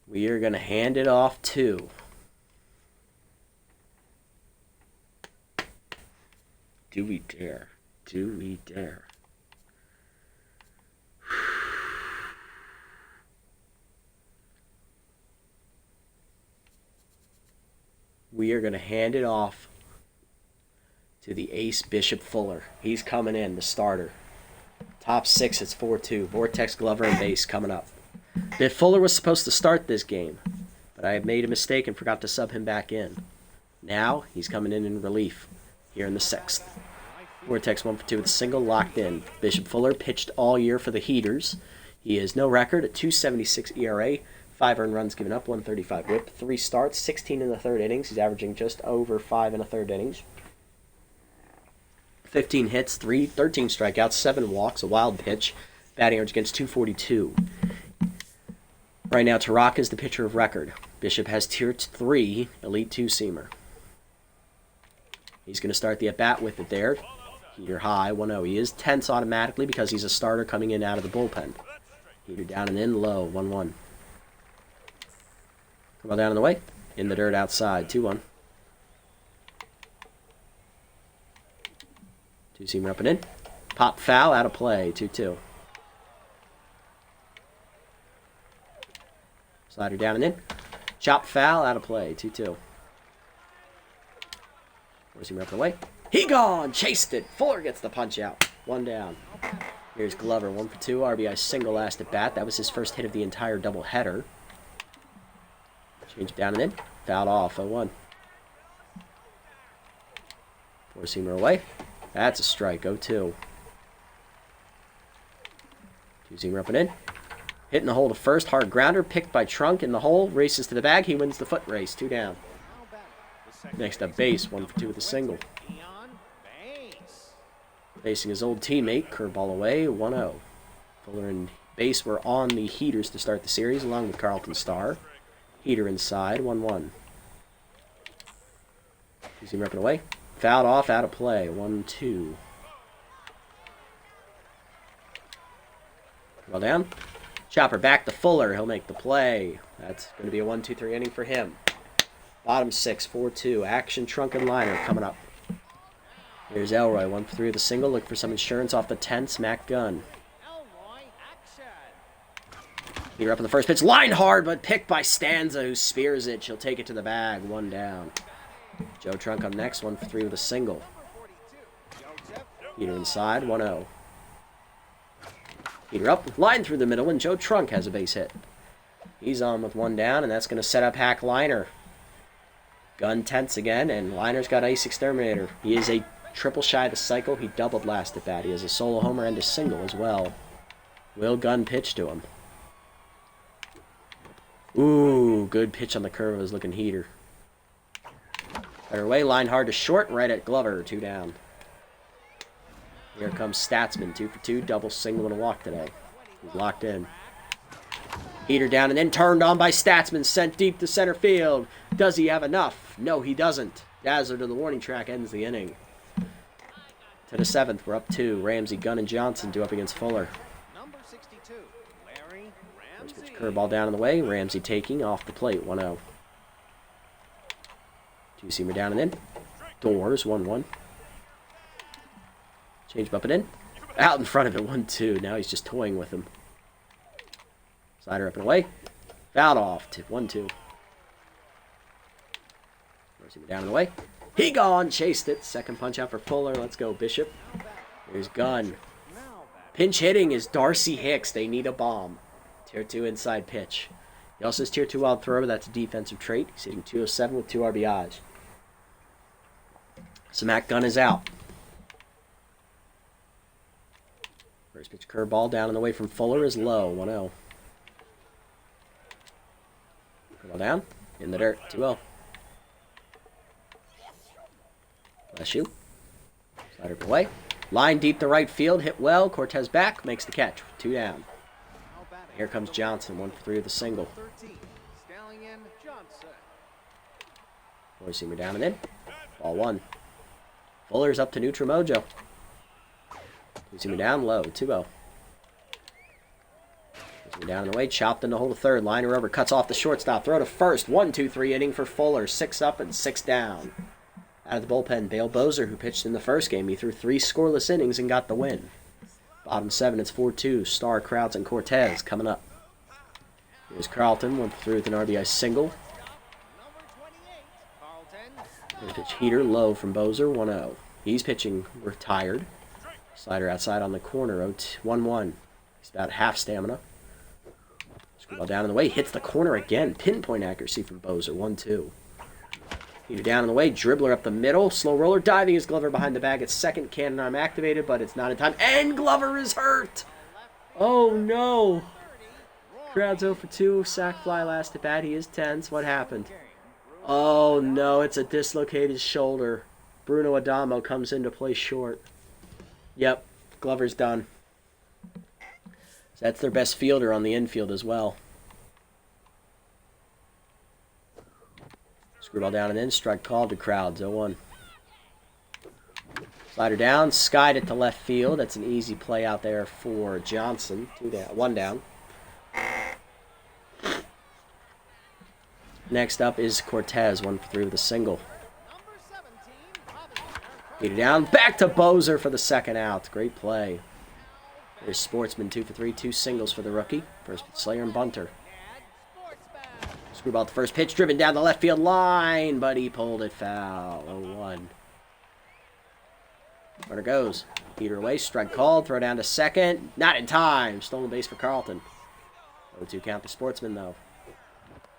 [SPEAKER 1] We are going to hand it off to Do we dare? Do we dare? We are going to hand it off to the ace, Bishop Fuller. He's coming in, the starter. Top 6, it's 4-2. Vortex, Glover, and base coming up. That Fuller was supposed to start this game, but I made a mistake and forgot to sub him back in. Now, he's coming in relief here in the 6th. Vortex 1 for 2 with a single, locked in. Bishop Fuller pitched all year for the Heaters. He has no record, a 2.76 ERA. 5 earned runs given up, 135 whip, 3 starts, 16 in the third innings. He's averaging just over 5 in the third innings. 15 hits, 13 strikeouts, 7 walks, a wild pitch. Batting average against 242. Right now, Taraka is the pitcher of record. Bishop has tier 3, elite 2-seamer. He's going to start the at-bat with it there. Heater high, 1-0. He is tense automatically because he's a starter coming in out of the bullpen. Heater down and in, low, 1-1. Well, down in the way. In the dirt outside. 2-1. 2-seamer up and in. Pop foul. Out of play. 2-2. Slider down and in. Chop foul. Out of play. 2-2. 4-seamer up and away. He gone. Chased it. Fuller gets the punch out. 1 down. Here's Glover. 1 for 2. RBI single last at bat. That was his first hit of the entire doubleheader. Change it down and in. Fouled off. 0-1. 4-seamer away. That's a strike. 0-2. 2-seamer up and in. Hitting the hole to first. Hard grounder. Picked by Trunk in the hole. Races to the bag. He wins the foot race. 2 down. Next up, base. 1 for 2 with a single. Facing his old teammate. Curveball away. 1-0. Fuller and base were on the Heaters to start the series along with Carlton Starr. Heater inside, 1-1. 2-seamer up and away. Fouled off, out of play, 1-2. Well down. Chopper back to Fuller. He'll make the play. That's going to be a 1-2-3 inning for him. Bottom 6, 4-2. Action, Trunk, and Liner coming up. Here's Elroy, 1 for 3 with a single. Look for some insurance off the 10th. Mac Gunn. Heater up in the first pitch. Line hard, but picked by Stanza, who spears it. She'll take it to the bag. 1 down. Joe Trunk up next. 1 for 3 with a single. Heater inside. 1-0. Heater up. Line through the middle, and Joe Trunk has a base hit. He's on with 1 down, and that's going to set up Hack Liner. Gun tense again, and Liner's got Ice Exterminator. He is a triple shy of the cycle. He doubled last at bat. He has a solo homer and a single as well. Will Gunn pitch to him. Ooh, good pitch on the curve of his looking Heater. Better way, line hard to short, right at Glover, 2 down. Here comes Statsman, 2 for 2, double single and a walk today. He's locked in. Heater down and then turned on by Statsman, sent deep to center field. Does he have enough? No, he doesn't. Dazzler to the warning track, ends the inning. To the 7th, we're up 2. Ramsey, Gunn, and Johnson due up against Fuller. Curveball down in the way. Ramsey taking off the plate. 1-0. 2-seamer down and in. Doors. 1-1. Change up and in. Out in front of it. 1-2. Now he's just toying with him. Slider up and away. Fouled off. 1-2. 4-seamer down and away. He gone. Chased it. Second punch out for Fuller. Let's go, Bishop. Here's Gunn. Pinch hitting is Darcy Hicks. They need a bomb. Tier 2 inside pitch. He also has Tier 2 wild throw, but that's a defensive trait. He's hitting 207 with 2 RBIs. So Mac Gunn is out. First pitch curveball down and away from Fuller is low. 1-0. Curveball down. In the dirt. 2-0. Bless you. Slider away. Line deep to right field, hit well. Cortez back, makes the catch. 2 down. Here comes Johnson, 1 for 3 with a single. 4-seamer down and in. Ball 1. Fuller's up to neutral mojo. 2-seamer down low, 2-0. Down and away, chopped in the hole to third. Liner over, cuts off the shortstop. Throw to first. 1-2-3 inning for Fuller. 6 up and 6 down. Out of the bullpen, Bale Bozer, who pitched in the first game. He threw 3 scoreless innings and got the win. Bottom 7, it's 4-2. Starr, Krauts, and Cortez coming up. Here's Carlton, 1 for 3 with an RBI single. Pitch heater low from Bozer, 1-0. He's pitching retired. Slider outside on the corner, 1-1. He's about half stamina. Screwball down in the way, hits the corner again. Pinpoint accuracy from Bozer, 1-2. Heater down in the way, dribbler up the middle. Slow roller, diving his Glover behind the bag at second. Cannon arm activated, but it's not in time. And Glover is hurt! Oh no! Crowd's 0 for 2. Sack fly last at bat. He is tense. What happened? Oh no, it's a dislocated shoulder. Bruno Adamo comes in to play short. Yep, Glover's done. So that's their best fielder on the infield as well. Screwball down and in. Strike called to Crowds. 0-1. Slider down. Skied it to left field. That's an easy play out there for Johnson. 2 down. 1 down. Next up is Cortez. 1 for 3 with a single. Heater down. Back to Bozer for the second out. Great play. There's Sportsman, 2 for 3, 2 singles for the rookie. First Slayer and bunter. Screwball at the first pitch, driven down the left field line, but he pulled it foul. 0-1. Runner goes. Heater away, strike called, throw down to second. Not in time. Stolen base for Carlton. 0-2 count to Sportsman, though.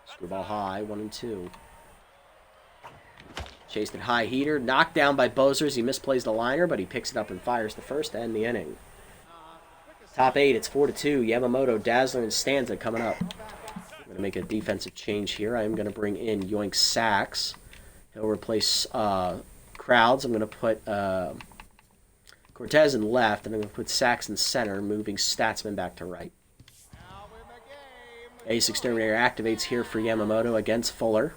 [SPEAKER 1] Screwball high, 1-2. Chased it high, heater. Knocked down by Bozers. He misplays the liner, but he picks it up and fires the first to end the inning. Top 8, it's 4-2. Yamamoto, Dazzler, and Stanza coming up. I'm going to make a defensive change here. I am going to bring in Yoink Sachs. He'll replace Crowds. I'm going to put Cortez in left, and I'm going to put Sachs in center, moving Statsman back to right. Ace Exterminator activates here for Yamamoto against Fuller.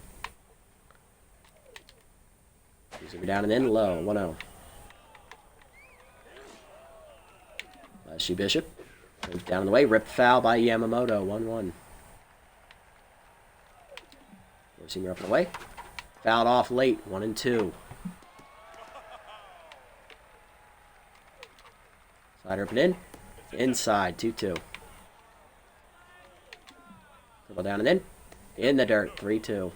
[SPEAKER 1] He's going to be down and in low, 1-0. Lashley Bishop. Down in the way, ripped foul by Yamamoto, 1-1. Four-seamer up and away. Fouled off late, 1-2. Slider up and in. Inside, 2-2. Dribble down and in. In the dirt, 3-2.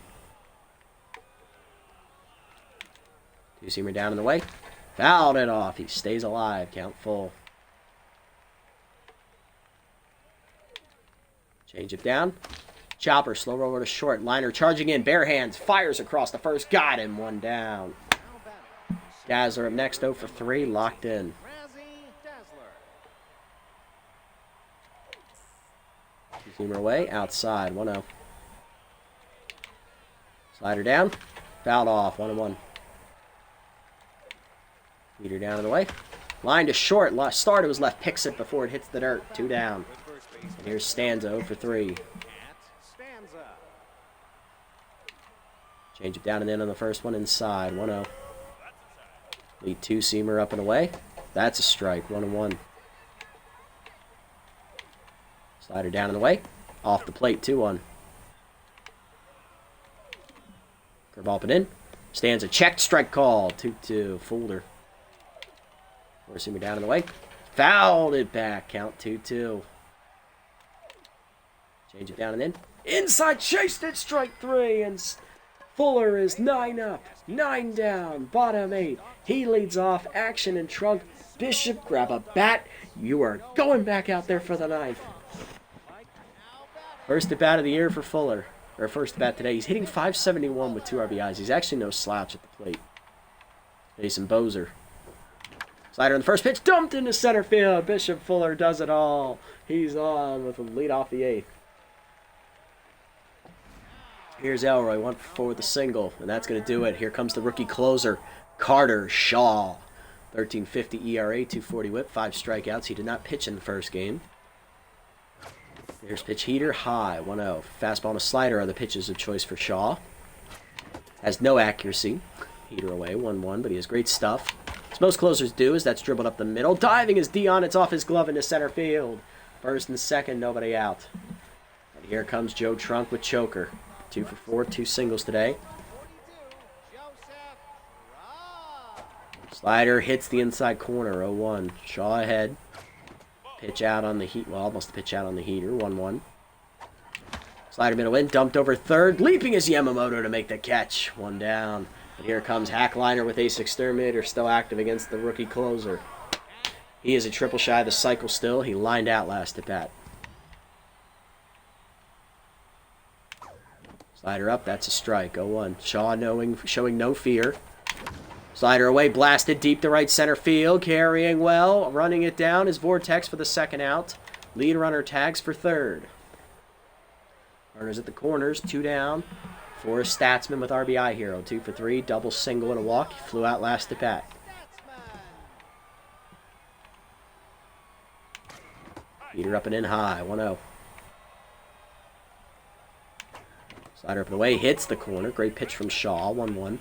[SPEAKER 1] Two-seamer down in the way. Fouled it off. He stays alive. Count full. Change it down. Chopper, slow roller to short. Liner charging in. Bare hands. Fires across the first. Got him. 1 down. Dazzler up next. 0 for 3. Locked in. Two-seamer away. Outside. 1-0. Slider down. Fouled off. 1-1. Heater down in the way. Line to short. Starter was left. Picks it before it hits the dirt. 2 down. And here's Stanza, 0 for 3. Change it down and in on the first one, inside, 1-0. Lead two-seamer up and away. That's a strike, 1-1. Slider down and away. Off the plate, 2-1. Curveball up and in. Stanza checked, strike call, 2-2. Fooled her. Four-seamer down and away. Fouled it back, count 2-2. Change it down and in. Inside, chased it, strike 3, and Fuller is 9 up, 9 down, bottom 8. He leads off, action and trunk. Bishop, grab a bat. You are going back out there for the 9th. First at bat of the year for Fuller. Or first at bat today. He's hitting .571 with 2 RBIs. He's actually no slouch at the plate. Jason Bozer. Slider in the first pitch, dumped into center field. Bishop Fuller does it all. He's on with a lead off the 8th. Here's Elroy, 1 for 4 with a single, and that's going to do it. Here comes the rookie closer, Carter Shaw. 13.50 ERA, 2.40 whip, 5 strikeouts. He did not pitch in the first game. Here's pitch heater, high, 1-0. Fastball and a slider are the pitches of choice for Shaw. Has no accuracy. Heater away, 1-1, but he has great stuff. As most closers do, is that's dribbled up the middle. Diving is Dion, it's off his glove into center field. First and second, nobody out. And here comes Joe Trunk with choker. 2 for 4, 2 singles today. Slider hits the inside corner, 0-1. Shaw ahead. Pitch out on the heat. Well, almost pitch out on the heater, 1-1. Slider middle in, dumped over third. Leaping is Yamamoto to make the catch. 1 down. And here comes Hackliner with Ace Exterminator, still active against the rookie closer. He is a triple shy of the cycle still. He lined out last at bat. Slider up, that's a strike, 0-1. Shaw showing no fear. Slider away, blasted deep to right center field, carrying well, running it down is Vortex for the second out. Lead runner tags for third. Runners at the corners, 2 down. For Statsman with RBI hero, 2 for 3, double single and a walk. He flew out last at bat. Heater up and in high, 1-0. Slider up and away, hits the corner. Great pitch from Shaw, 1-1.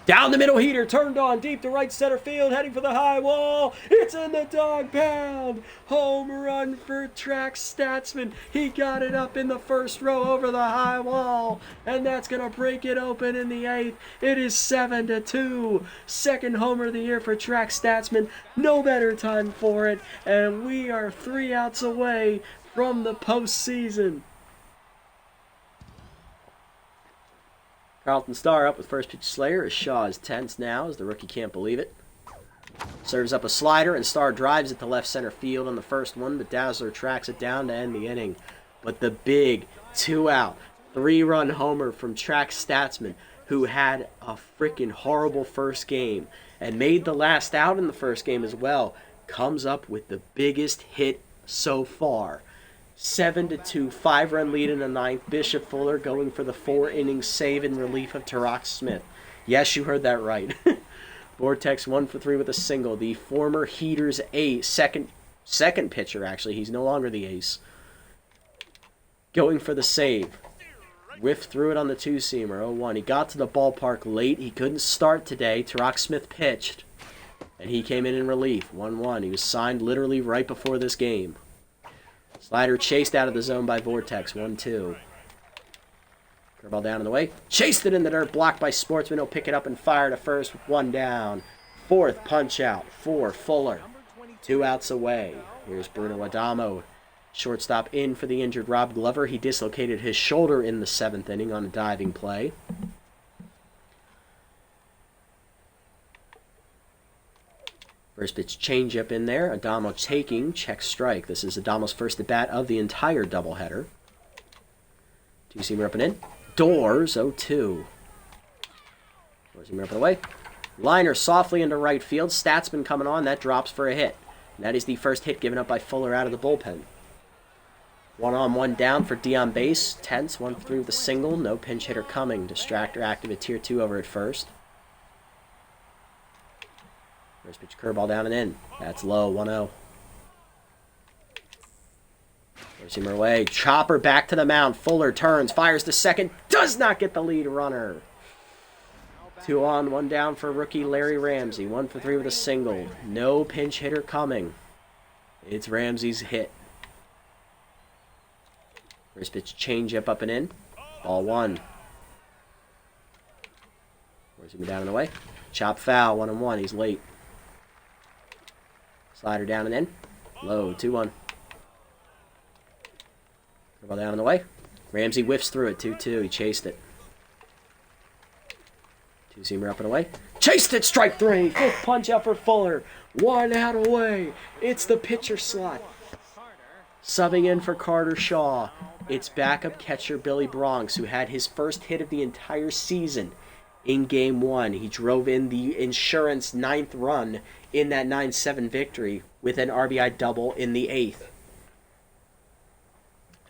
[SPEAKER 1] Down the middle, heater turned on deep to right center field, heading for the high wall. It's in the dog pound. Home run for Trax Statsman. He got it up in the first row over the high wall, and that's going to break it open in the 8th. It is 7-2. Second homer of the year for Trax Statsman. No better time for it, and we are 3 outs away from the postseason. Carlton Starr up with first pitch Slayer as Shaw is tense now as the rookie can't believe it. Serves up a slider and Starr drives it to left center field on the first one, but Dazzler tracks it down to end the inning. But the big 2-out, 3-run homer from Trax Statsman, who had a freaking horrible first game and made the last out in the first game as well, comes up with the biggest hit so far. 7-2, 5-run lead in the 9th. Bishop Fuller going for the 4-inning save in relief of Tarak Smith. Yes, you heard that right. Vortex 1 for 3 with a single. The former Heaters ace, second pitcher actually. He's no longer the ace. Going for the save. Whiffed through it on the 2-seamer. 0-1. He got to the ballpark late. He couldn't start today. Tarak Smith pitched, and he came in relief. 1-1. He was signed literally right before this game. Slider chased out of the zone by Vortex, 1-2. Curveball down in the way. Chased it in the dirt, blocked by Sportsman. He'll pick it up and fire to first with 1 down. 4th punch out for Fuller. 2 outs away. Here's Bruno Adamo. Shortstop in for the injured Rob Glover. He dislocated his shoulder in the 7th inning on a diving play. First pitch changeup in there. Adamo taking, check strike. This is Adamo's first at bat of the entire doubleheader. 2-seamer up and in. Doors, 0-2. 4-seamer up and away. Liner softly into right field. Statsman coming on. That drops for a hit. And that is the first hit given up by Fuller out of the bullpen. 1 on, 1 down for Dion base. Tense, 1 for 3 with a single. No pinch hitter coming. Distractor active at tier 2 over at first. First pitch curveball down and in. That's low, 1-0. 4-seamer away. Chopper back to the mound. Fuller turns, fires to second. Does not get the lead runner. 2 on, 1 down for rookie Larry Ramsey. 1 for 3 with a single. No pinch hitter coming. It's Ramsey's hit. First pitch changeup up and in. Ball 1. 4-seamer down and away. Chop foul, 1-1. He's late. Slider down and in. Low, 2-1. Ball down and away. Ramsey whiffs through it, 2-2. He chased it. 2-seamer up and away. Chased it, strike 3. 5th punch out for Fuller. 1 out away. It's the pitcher slot. Subbing in for Carter Shaw. It's backup catcher Billy Bronx, who had his first hit of the entire season in Game 1. He drove in the insurance 9th run in that 9-7 victory with an RBI double in the 8th.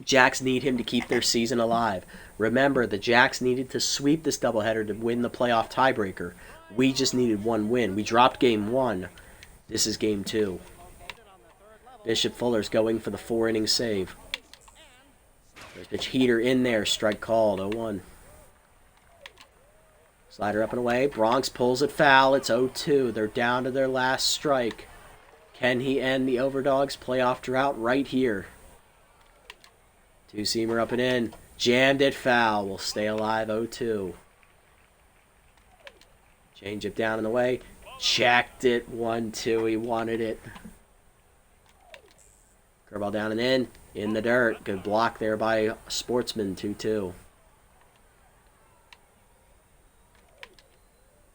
[SPEAKER 1] Jacks need him to keep their season alive. Remember, the Jacks needed to sweep this doubleheader to win the playoff tiebreaker. We just needed one win. We dropped game 1. This is game 2. Bishop Fuller's going for the 4-inning save. There's pitch heater in there. Strike called. 0-1. Slider up and away. Bronx pulls it foul. It's 0-2. They're down to their last strike. Can he end the Overdogs playoff drought right here? Two-seamer up and in. Jammed it foul. Will stay alive. 0-2. Change it down and away. Checked it. 1-2. He wanted it. Curveball down and in. In the dirt. Good block there by Sportsman. 2-2.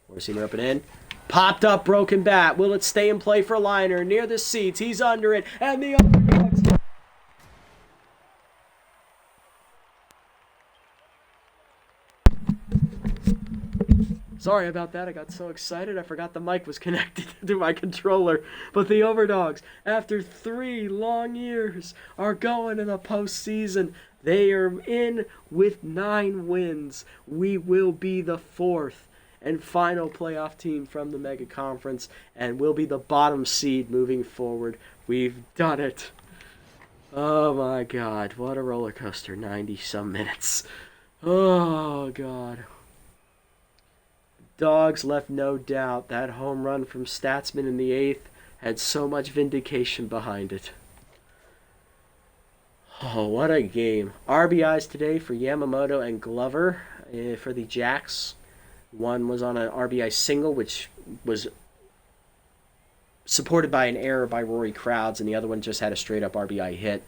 [SPEAKER 1] Four-seamer up and in. Popped up, broken bat. Will it stay in play for Liner? Near the seats. He's under it. And the Overdogs. Sorry about that. I got so excited I forgot the mic was connected to my controller. But the Overdogs, after 3 long years, are going to the postseason. They are in with 9 wins. We will be the 4th and final playoff team from the Mega Conference, and we'll be the bottom seed moving forward. We've done it. Oh my God, what a roller coaster, 90-some minutes. Oh God. Dogs left no doubt. That home run from Statsman in the 8th had so much vindication behind it. Oh, what a game. RBIs today for Yamamoto and Glover for the Jacks. One was on an RBI single, which was supported by an error by Rory Crowds, and the other one just had a straight-up RBI hit.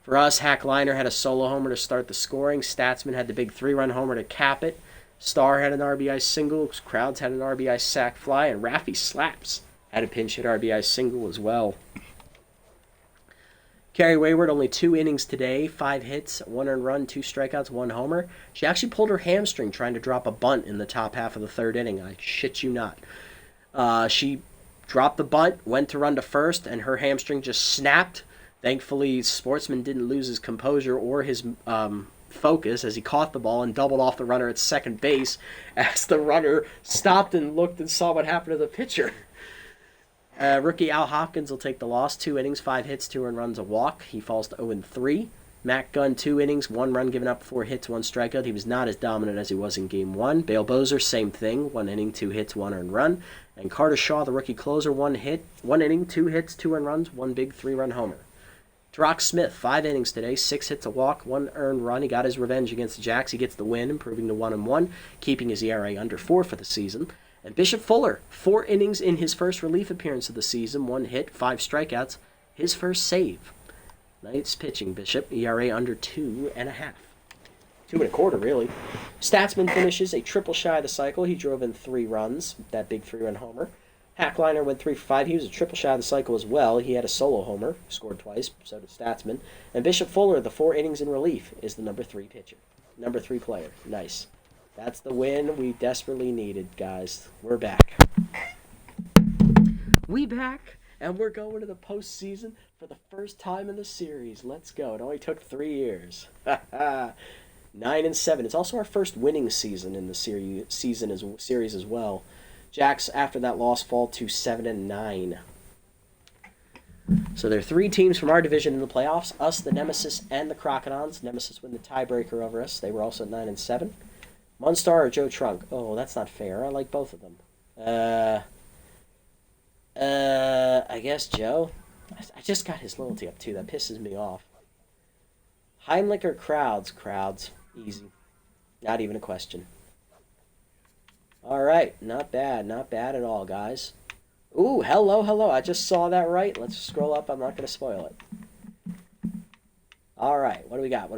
[SPEAKER 1] For us, Hackliner had a solo homer to start the scoring. Statsman had the big 3-run homer to cap it. Starr had an RBI single. Crowds had an RBI sac fly, and Raffy Slaps had a pinch hit RBI single as well. Carrie Wayward, only 2 innings today, 5 hits, 1 earned run, 2 strikeouts, 1 homer. She actually pulled her hamstring trying to drop a bunt in the top half of the 3rd inning. I shit you not. She dropped the bunt, went to run to first, and her hamstring just snapped. Thankfully, Sportsman didn't lose his composure or his focus as he caught the ball and doubled off the runner at second base as the runner stopped and looked and saw what happened to the pitcher. Rookie Al Hopkins will take the loss. 2 innings, 5 hits, 2 earned runs, a walk. He falls to 0-3. Matt Gunn, 2 innings, 1 run given up, 4 hits, 1 strikeout. He was not as dominant as he was in Game 1. Bale Bozer, same thing. 1 inning, 2 hits, 1 earned run. And Carter Shaw, the rookie closer, 1 inning, 2 hits, 2 earned runs, 1 big 3-run homer. Terox Smith, 5 innings today, 6 hits, a walk, 1 earned run. He got his revenge against the Jacks. He gets the win, improving to 1-1, keeping his ERA under 4 for the season. And Bishop Fuller, 4 innings in his first relief appearance of the season, 1 hit, 5 strikeouts, his first save. Nice pitching, Bishop. ERA under 2.5. 2.25, really. Statsman finishes a triple shy of the cycle. He drove in 3 runs, that big 3-run homer. Hackliner went 3 for 5. He was a triple shy of the cycle as well. He had a solo homer, scored twice, so did Statsman. And Bishop Fuller, the 4 innings in relief, is the number 3 pitcher. Number 3 player. Nice. That's the win we desperately needed, guys. We're back. We back, and we're going to the postseason for the first time in the series. Let's go. It only took 3 years. 9-7. It's also our first winning season in the series as well. Jacks, after that loss, fall to 7-9. So there are 3 teams from our division in the playoffs. Us, the Nemesis, and the Crocodons. Nemesis win the tiebreaker over us. They were also 9-7. Munstar or Joe Trunk? Oh, that's not fair. I like both of them. I guess Joe. I just got his loyalty up, too. That pisses me off. Heimlich or Crowds? Crowds. Easy. Not even a question. All right. Not bad. Not bad at all, guys. Ooh, hello. I just saw that right. Let's scroll up. I'm not going to spoil it. All right. What do we got?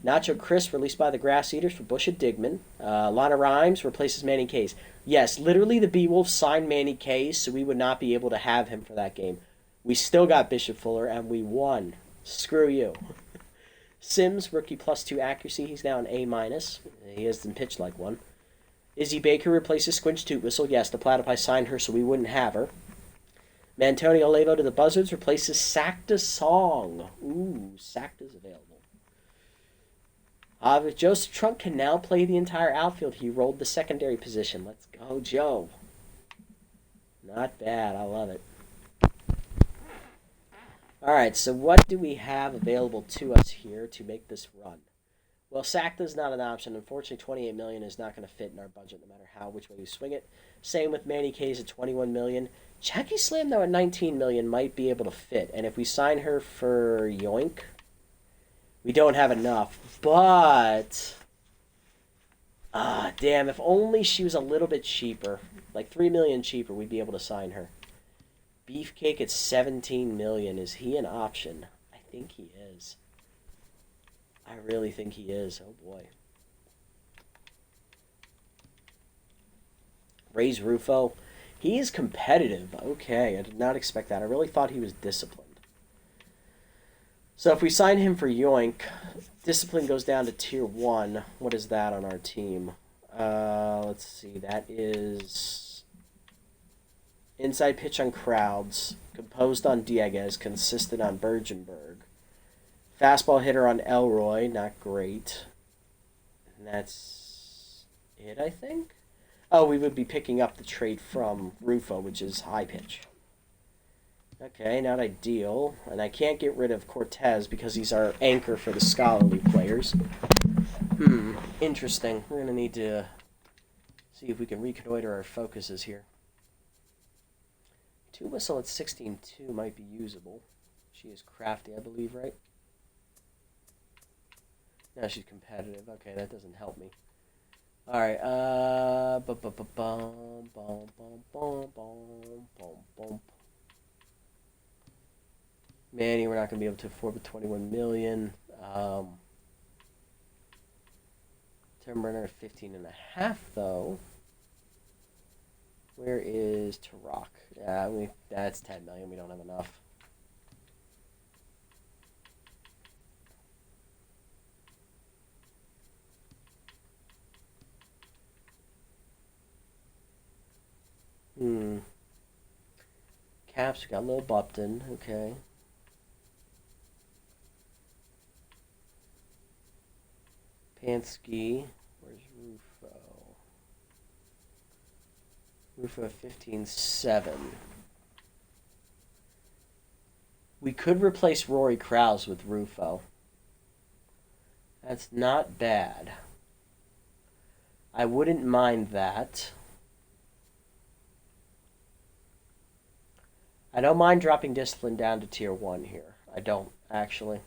[SPEAKER 1] Nacho Chris released by the Grass Eaters for Bush and Digman. Lana Rhymes replaces Manny Case. Yes, literally the B-Wolves signed Manny Case, so we would not be able to have him for that game. We still got Bishop Fuller, and we won. Screw you. Sims, rookie +2 accuracy. He's now an A-. He hasn't pitched like one. Izzy Baker replaces Squinch Toot Whistle. Yes, the Platypi signed her, so we wouldn't have her. Mantonio Levo to the Buzzards replaces Sacta Song. Ooh, Sacta's available. Joseph Trunk can now play the entire outfield. He rolled the secondary position. Let's go, Joe. Not bad. I love it. All right, so what do we have available to us here to make this run? Well, Sakta's not an option. Unfortunately, $28 million is not going to fit in our budget no matter which way we swing it. Same with Manny K's at $21 million. Jackie Slam, though, at $19 million might be able to fit. And if we sign her for Yoink, we don't have enough. But, damn, if only she was a little bit cheaper, like $3 million cheaper, we'd be able to sign her. Beefcake at $17 million. Is he an option? I think he is. I really think he is. Oh, boy. Raise Rufo. He is competitive. Okay, I did not expect that. I really thought he was disciplined. So if we sign him for Yoink, discipline goes down to tier 1. What is that on our team? Let's see. That is inside pitch on Crowds, composed on Dieguez, consistent on Bergenberg. Fastball hitter on Elroy, not great. And that's it, I think? Oh, we would be picking up the trade from Rufo, which is high pitch. Okay, not ideal. And I can't get rid of Cortez because he's our anchor for the scholarly players. Interesting. We're going to need to see if we can reconnoiter our focuses here. Two Whistle at 16-2 might be usable. She is crafty, I believe, right? No, she's competitive. Okay, that doesn't help me. All right. Manny, we're not going to be able to afford with $21 million. Timberner at 15.5, though. Where is Tarak? Yeah, that's $10 million. We don't have enough. Caps, we got Lil Bupton. Okay. Pansky. Where's Rufo? Rufo at 15.7. We could replace Rory Krause with Rufo. That's not bad. I wouldn't mind that. I don't mind dropping discipline down to tier 1 here. I don't, actually.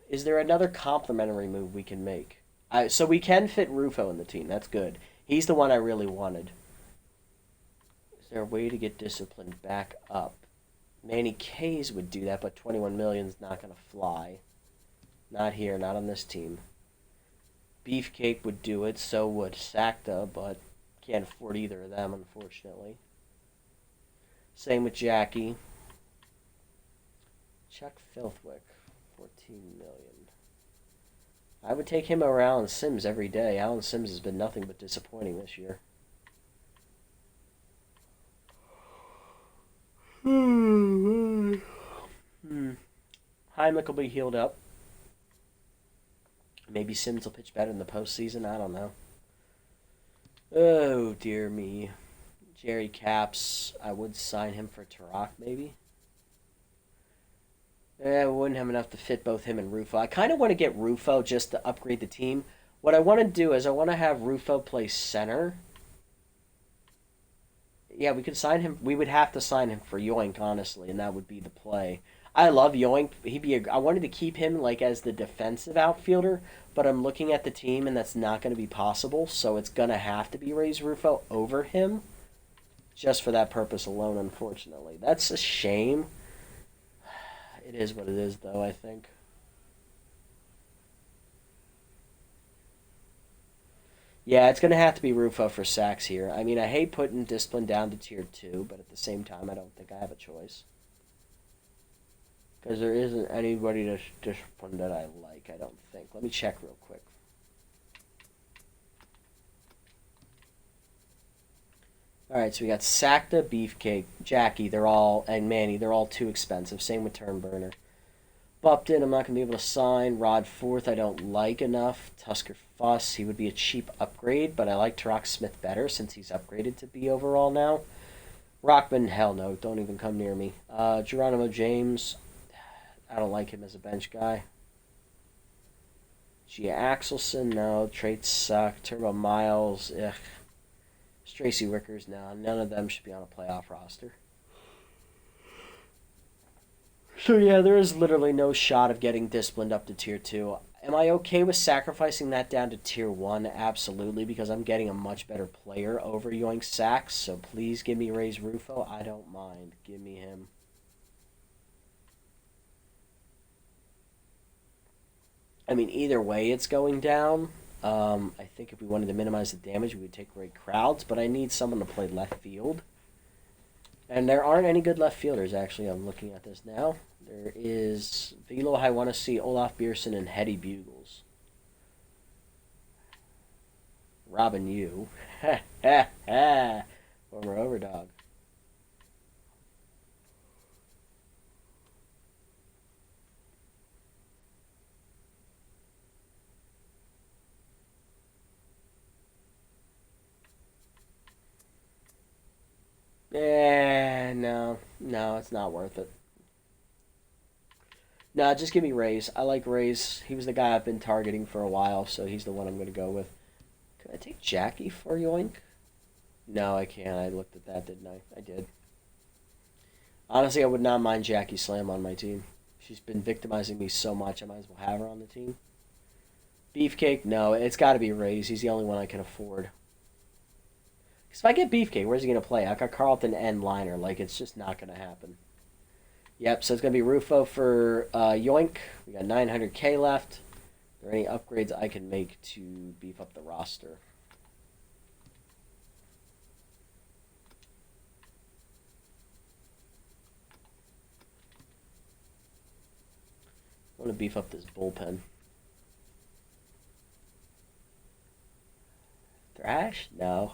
[SPEAKER 1] Is there another complimentary move we can make? So we can fit Rufo in the team. That's good. He's the one I really wanted. Is there a way to get discipline back up? Manny K's would do that, but $21 million is not going to fly. Not here, not on this team. Beefcake would do it, so would Sakta, but can't afford either of them, unfortunately. Same with Jackie. Chuck Filthwick, $14 million. I would take him over Alan Sims every day. Alan Sims has been nothing but disappointing this year. Heimlich will be healed up. Maybe Sims will pitch better in the postseason. I don't know. Oh, dear me. Jerry Caps, I would sign him for Tarak, maybe. We wouldn't have enough to fit both him and Rufo. I kind of want to get Rufo just to upgrade the team. What I want to do is I want to have Rufo play center. Yeah, we could sign him. We would have to sign him for Yoink, honestly, and that would be the play. I love Yoink. I wanted to keep him like as the defensive outfielder, but I'm looking at the team, and that's not going to be possible, so it's going to have to be Rays Rufo over him, just for that purpose alone, unfortunately. That's a shame. It is what it is, though, I think. Yeah, it's going to have to be Rufo for sacks here. I mean, I hate putting discipline down to tier 2, but at the same time, I don't think I have a choice. Because there isn't anybody to discipline that I like, I don't think. Let me check real quick. Alright, so we got Sakta, Beefcake, Jackie, and Manny. They're all too expensive. Same with Turnburner. Bupton, I'm not going to be able to sign. Rod Forth, I don't like enough. Tusker Fuss, he would be a cheap upgrade, but I like Tarak Smith better since he's upgraded to B overall now. Rockman, hell no, don't even come near me. Geronimo James, I don't like him as a bench guy. Gia Axelson, no. Traits suck. Turbo Miles, ugh. Tracy Wickers, no. None of them should be on a playoff roster. So yeah, there is literally no shot of getting disciplined up to tier 2. Am I okay with sacrificing that down to tier 1? Absolutely, because I'm getting a much better player over Yoink Sacks. So please give me Ray's Rufo. I don't mind. Give me him. I mean, either way it's going down. I think if we wanted to minimize the damage, we would take Ray Crowds, but I need someone to play left field. And there aren't any good left fielders, actually. I'm looking at this now. There is Velo, I want to see Olaf Bierson and Hetty Bugles. Robin Yu. Ha ha ha. Former Overdog. No, it's not worth it. No, just give me Rays. I like Rays. He was the guy I've been targeting for a while, so he's the one I'm going to go with. Could I take Jackie for Yoink? No, I can't. I looked at that, didn't I? I did. Honestly, I would not mind Jackie Slam on my team. She's been victimizing me so much, I might as well have her on the team. Beefcake? No, it's got to be Rays. He's the only one I can afford. Because if I get Beefcake, where's he going to play? I got Carlton and Liner. Like, it's just not going to happen. Yep, so it's going to be Rufo for Yoink. We got 900k left. Are there any upgrades I can make to beef up the roster? I want to beef up this bullpen. Thrash? No.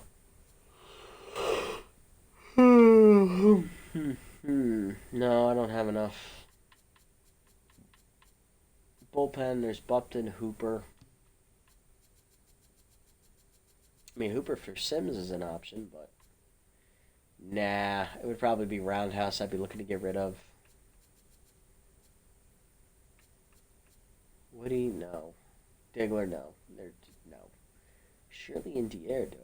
[SPEAKER 1] No, I don't have enough. Bullpen, there's Bupton, Hooper. I mean, Hooper for Sims is an option, but... Nah, it would probably be Roundhouse I'd be looking to get rid of. Woody, no. Diggler, no. No. Shirley and Dierdo.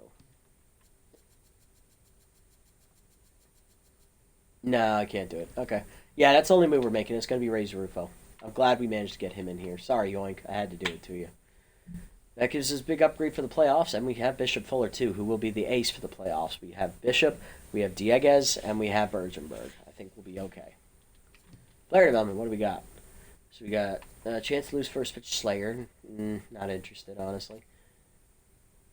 [SPEAKER 1] No, I can't do it. Okay. Yeah, that's the only move we're making. It's going to be Ray's Rufo. I'm glad we managed to get him in here. Sorry, Yoink. I had to do it to you. That gives us a big upgrade for the playoffs, and we have Bishop Fuller, too, who will be the ace for the playoffs. We have Bishop, we have Dieguez, and we have Virginberg. I think we'll be okay. Player development, what do we got? So we got a chance to lose first pitch Slayer. Not interested, honestly.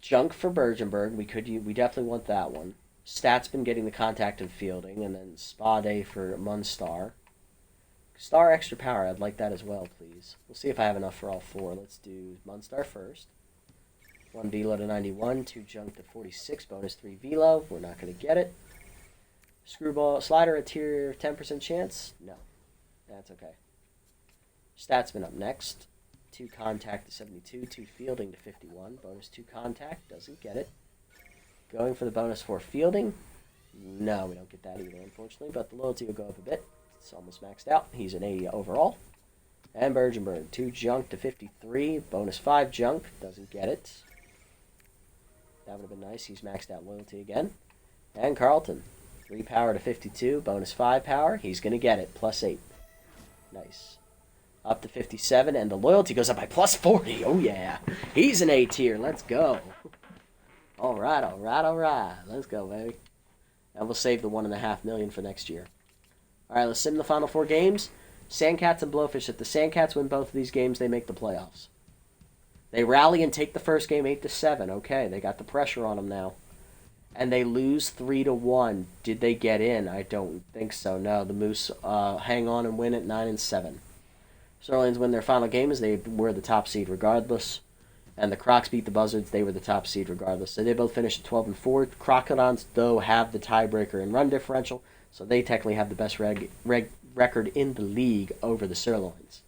[SPEAKER 1] Junk for Virginberg. We definitely want that one. Stat's been getting the contact and fielding, and then Spa Day for Munstar. Star extra power, I'd like that as well, please. We'll see if I have enough for all four. Let's do Munstar first. 1 Velo to 91, 2 Junk to 46, bonus 3 Velo. We're not going to get it. Screwball, Slider, a tier 10% chance? No. That's okay. Statsman up next. 2 contact to 72, 2 fielding to 51, bonus 2 contact, doesn't get it. Going for the bonus 4 fielding. No, we don't get that either, unfortunately, but the loyalty will go up a bit. It's almost maxed out. He's an 80 overall. And Virginberg, 2 Junk to 53, bonus 5 Junk, doesn't get it. That would have been nice. He's maxed out loyalty again. And Carlton, 3 power to 52, bonus 5 power. He's going to get it, plus 8. Nice. Up to 57, and the loyalty goes up by plus 40. Oh, yeah. He's an A tier. Let's go. All right. Let's go, baby. And we'll save the $1.5 million for next year. All right, let's sim the final 4 games. Sandcats and Blowfish. If the Sandcats win both of these games, they make the playoffs. They rally and take the first game 8-7. Okay, they got the pressure on them now. And they lose 3-1. Did they get in? I don't think so. No, the Moose hang on and win at 9-7. Sterlings win their final game as they were the top seed regardless. And the Crocs beat the Buzzards. They were the top seed regardless. So they both finished at 12-4. Crocodons, though, have the tiebreaker in run differential. So they technically have the best record in the league over the Sirloins.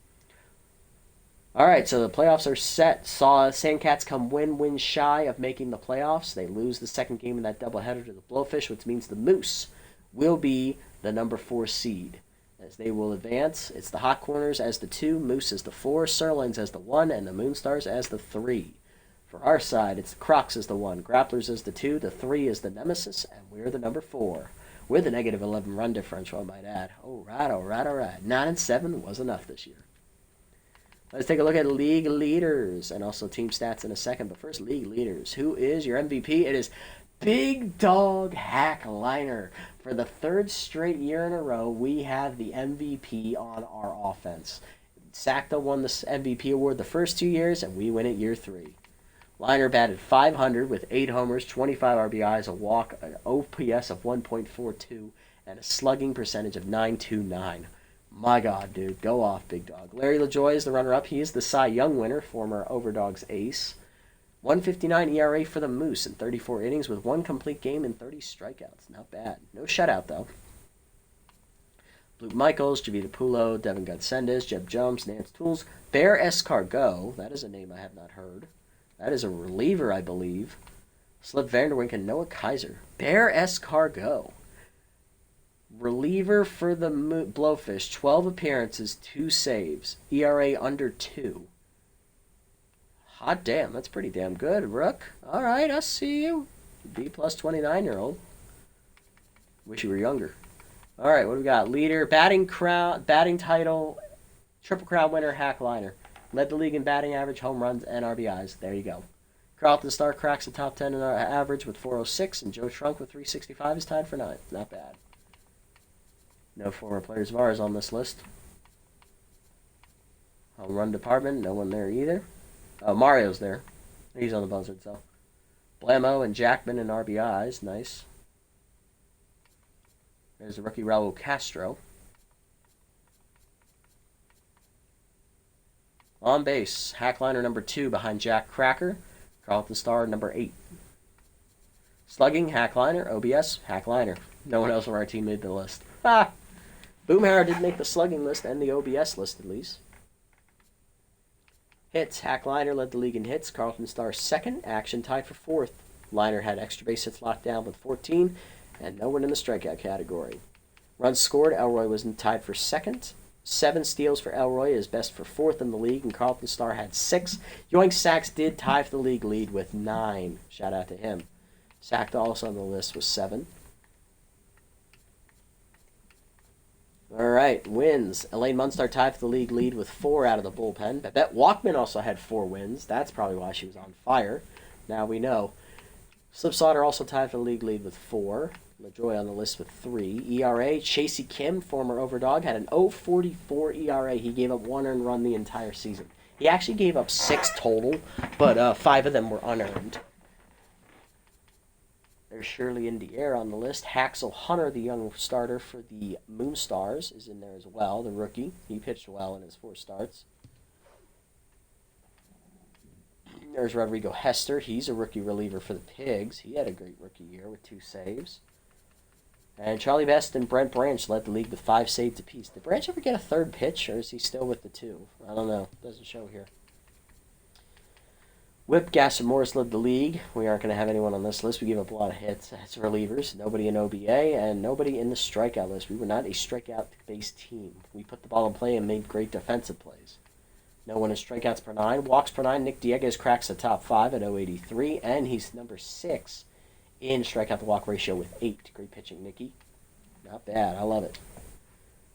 [SPEAKER 1] All right, so the playoffs are set. Saw Sandcats come win shy of making the playoffs. They lose the second game in that doubleheader to the Blowfish, which means the Moose will be the number 4 seed. As they will advance, it's the Hot Corners as the 2, Moose as the 4, Sirloins as the 1, and the Moonstars as the 3. For our side, it's the Crocs as the 1, Grapplers as the 2, the 3 is the Nemesis, and we're the number 4. With a negative 11 run differential, I might add. All right. 9-7 was enough this year. Let's take a look at league leaders and also team stats in a second. But first, league leaders. Who is your MVP? It is Big Dog Hackliner. For the 3rd straight year in a row, we have the MVP on our offense. Sacta won the MVP award the first 2 years, and we win it year 3. Liner batted .500 with 8 homers, 25 RBIs, a walk, an OPS of 1.42, and a slugging percentage of .929. My God, dude. Go off, Big Dog. Larry LaJoy is the runner-up. He is the Cy Young winner, former Overdogs ace. 1.59 ERA for the Moose in 34 innings with 1 complete game and 30 strikeouts. Not bad. No shutout, though. Luke Michaels, Javita Pulo, Devin Godsendis, Jeb Jumps, Nance Tools, Bear Escargot. That is a name I have not heard. That is a reliever, I believe. Slip Vanderwink and Noah Kaiser. Bear Escargot. Reliever for the Blowfish, 12 appearances, 2 saves, ERA under 2. Hot damn, that's pretty damn good, Rook. All right, I see you. B plus 29-year-old. Wish you were younger. All right, what do we got? Leader, batting title, Triple Crown winner, Hackliner. Led the league in batting average, home runs, and RBIs. There you go. Carlton Star cracks the top 10 in our average with 406, and Joe Trunk with 365 is tied for 9th. Not bad. No former players of ours on this list. Home run department, no one there either. Oh, Mario's there. He's on the buzzard, so. Blammo and Jackman in RBIs. Nice. There's the rookie Raul Castro. On base, Hackliner number 2 behind Jack Cracker. Carlton Star number 8. Slugging, Hackliner. OBS, Hackliner. No one else on our team made the list. Ah! Boomhauer did make the slugging list and the OBS list, at least. Hits. Hackliner led the league in hits. Carlton Star 2nd. Action tied for 4th. Liner had extra base hits locked down with 14, and no one in the strikeout category. Runs scored. Elroy was tied for 2nd. 7 steals for Elroy is best for 4th in the league, and Carlton Star had 6. Yoink Sacks did tie for the league lead with 9. Shout out to him. Sacked also on the list with 7. All right, wins. Elaine Munster tied for the league lead with 4 out of the bullpen. Babette Walkman also had 4 wins. That's probably why she was on fire. Now we know. Slipsauter also tied for the league lead with 4. LaJoy on the list with 3. ERA, Chasey Kim, former Overdog, had an 0.44 ERA. He gave up 1 earned run the entire season. He actually gave up 6 total, but 5 of them were unearned. There's Shirley Indiere on the list. Haxel Hunter, the young starter for the Moonstars, is in there as well, the rookie. He pitched well in his 4 starts. There's Rodrigo Hester. He's a rookie reliever for the Pigs. He had a great rookie year with 2 saves. And Charlie Best and Brent Branch led the league with 5 saves apiece. Did Branch ever get a 3rd pitch, or is he still with the 2? I don't know. Doesn't show here. Whip Gasser Morris led the league. We aren't going to have anyone on this list. We gave up a lot of hits as relievers. Nobody in OBA and nobody in the strikeout list. We were not a strikeout-based team. We put the ball in play and made great defensive plays. No one in strikeouts per 9. Walks per 9. Nick Dieguez cracks the top 5 at 0.83, and he's number 6 in strikeout-to-walk ratio with 8. Great pitching, Nicky. Not bad. I love it.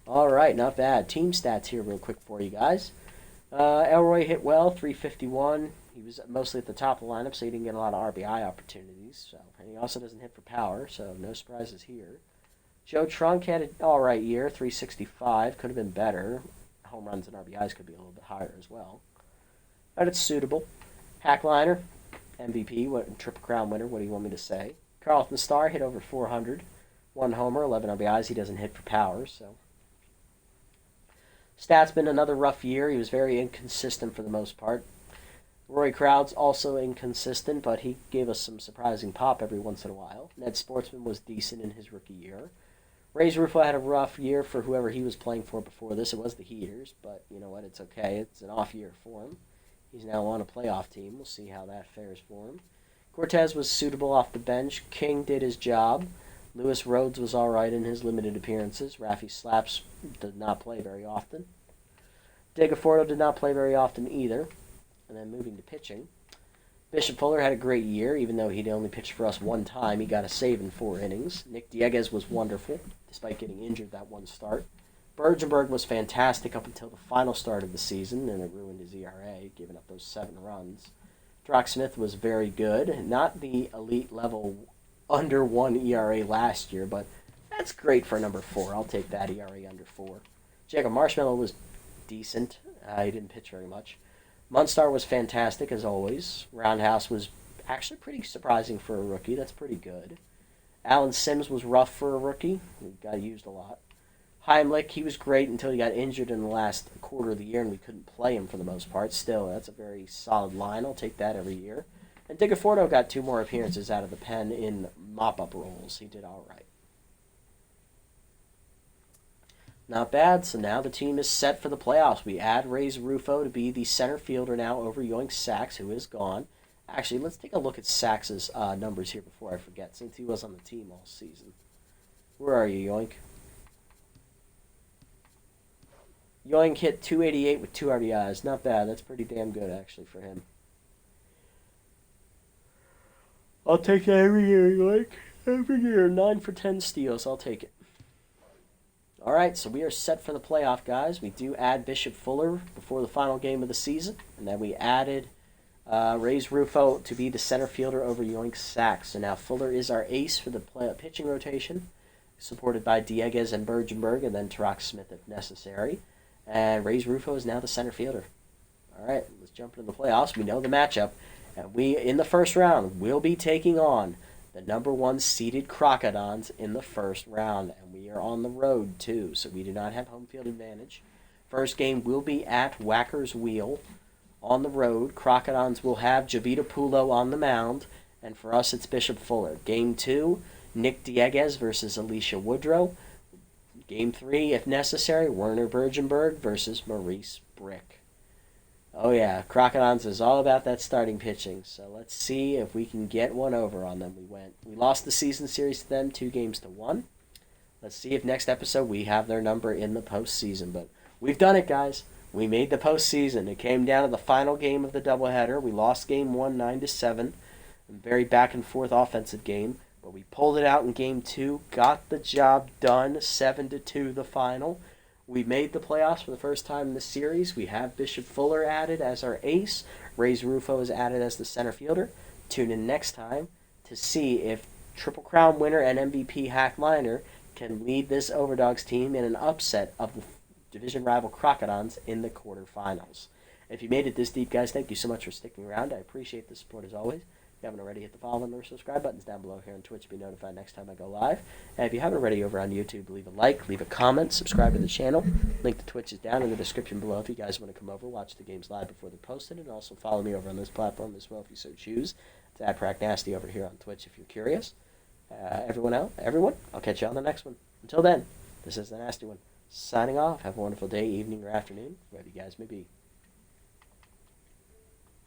[SPEAKER 1] All right, not bad. Team stats here real quick for you guys. Elroy hit well, 351. He was mostly at the top of the lineup, so he didn't get a lot of RBI opportunities. And he also doesn't hit for power, so no surprises here. Joe Trunk had an all-right year, 365. Could have been better. Home runs and RBIs could be a little bit higher as well. But it's suitable. Hackliner, MVP, Triple Crown winner. What do you want me to say? Carlton Star hit over 400. 1 homer, 11 RBIs. He doesn't hit for power, so. Stats been another rough year. He was very inconsistent for the most part. Roy Crowd's also inconsistent, but he gave us some surprising pop every once in a while. Ned Sportsman was decent in his rookie year. Ray's Rufo had a rough year for whoever he was playing for before this. It was the Heaters, but you know what? It's okay. It's an off year for him. He's now on a playoff team. We'll see how that fares for him. Cortez was suitable off the bench. King did his job. Lewis Rhodes was all right in his limited appearances. Raffy Slaps did not play very often. Degaforto did not play very often either. And then moving to pitching. Bishop Fuller had a great year, even though he'd only pitched for us one time. He got a save in 4 innings. Nick Dieguez was wonderful, despite getting injured that one start. Bergenberg was fantastic up until the final start of the season, and it ruined his ERA, giving up those 7 runs. Drock Smith was very good. Not the elite level under 1 ERA last year, but that's great for number 4. I'll take that ERA under 4. Jacob Marshmallow was decent. He didn't pitch very much. Munstar was fantastic, as always. Roundhouse was actually pretty surprising for a rookie. That's pretty good. Alan Sims was rough for a rookie. He got used a lot. Heimlich, he was great until he got injured in the last quarter of the year, and we couldn't play him for the most part. Still, that's a very solid line. I'll take that every year. And Degaforto got 2 more appearances out of the pen in mop-up roles. He did all right. Not bad. So now the team is set for the playoffs. We add Ray's Rufo to be the center fielder now over Yoink Sachs, who is gone. Actually, let's take a look at Sachs's numbers here before I forget, since he was on the team all season. Where are you, Yoink? Yoink hit .288 with 2 RBIs. Not bad. That's pretty damn good, actually, for him. I'll take that every year, Yoink. Every year. 9 for 10 steals. I'll take it. All right, so we are set for the playoff, guys. We do add Bishop Fuller before the final game of the season, and then we added Ray's Rufo to be the center fielder over Yoink Sachs. So now Fuller is our ace for the pitching rotation, supported by Dieguez and Bergenberg, and then Tarak Smith if necessary. And Ray's Rufo is now the center fielder. All right, let's jump into the playoffs. We know the matchup, and we, in the first round, will be taking on the number 1 seeded Crocodons in the first round, and we are on the road too, so we do not have home field advantage. First game will be at Whacker's Wheel on the road. Crocodons will have Javita Pulo on the mound, and for us it's Bishop Fuller. Game 2, Nick Dieguez versus Alicia Woodrow. Game 3, if necessary, Werner Bergenberg versus Maurice Brick. Oh yeah, Crocodons is all about that starting pitching. So let's see if we can get one over on them. We lost the season series to them 2-1. Let's see if next episode we have their number in the postseason. But we've done it, guys. We made the postseason. It came down to the final game of the doubleheader. We lost game 1 9-7. A very back and forth offensive game. But we pulled it out in game 2, got the job done, 7-2 the final. We made the playoffs for the first time in the series. We have Bishop Fuller added as our ace. Ray's Rufo is added as the center fielder. Tune in next time to see if Triple Crown winner and MVP Hack Liner can lead this Overdogs team in an upset of the division rival Crocodons in the quarterfinals. If you made it this deep, guys, thank you so much for sticking around. I appreciate the support as always. If you haven't already, hit the follow and the subscribe buttons down below here on Twitch to be notified next time I go live. And if you haven't already over on YouTube, leave a like, leave a comment, subscribe to the channel. Link to Twitch is down in the description below if you guys want to come over, watch the games live before they're posted, and also follow me over on this platform as well if you so choose. It's @PrackNasty over here on Twitch if you're curious. Everyone, I'll catch you on the next one. Until then, this is the Nasty One, signing off. Have a wonderful day, evening, or afternoon, wherever you guys may be.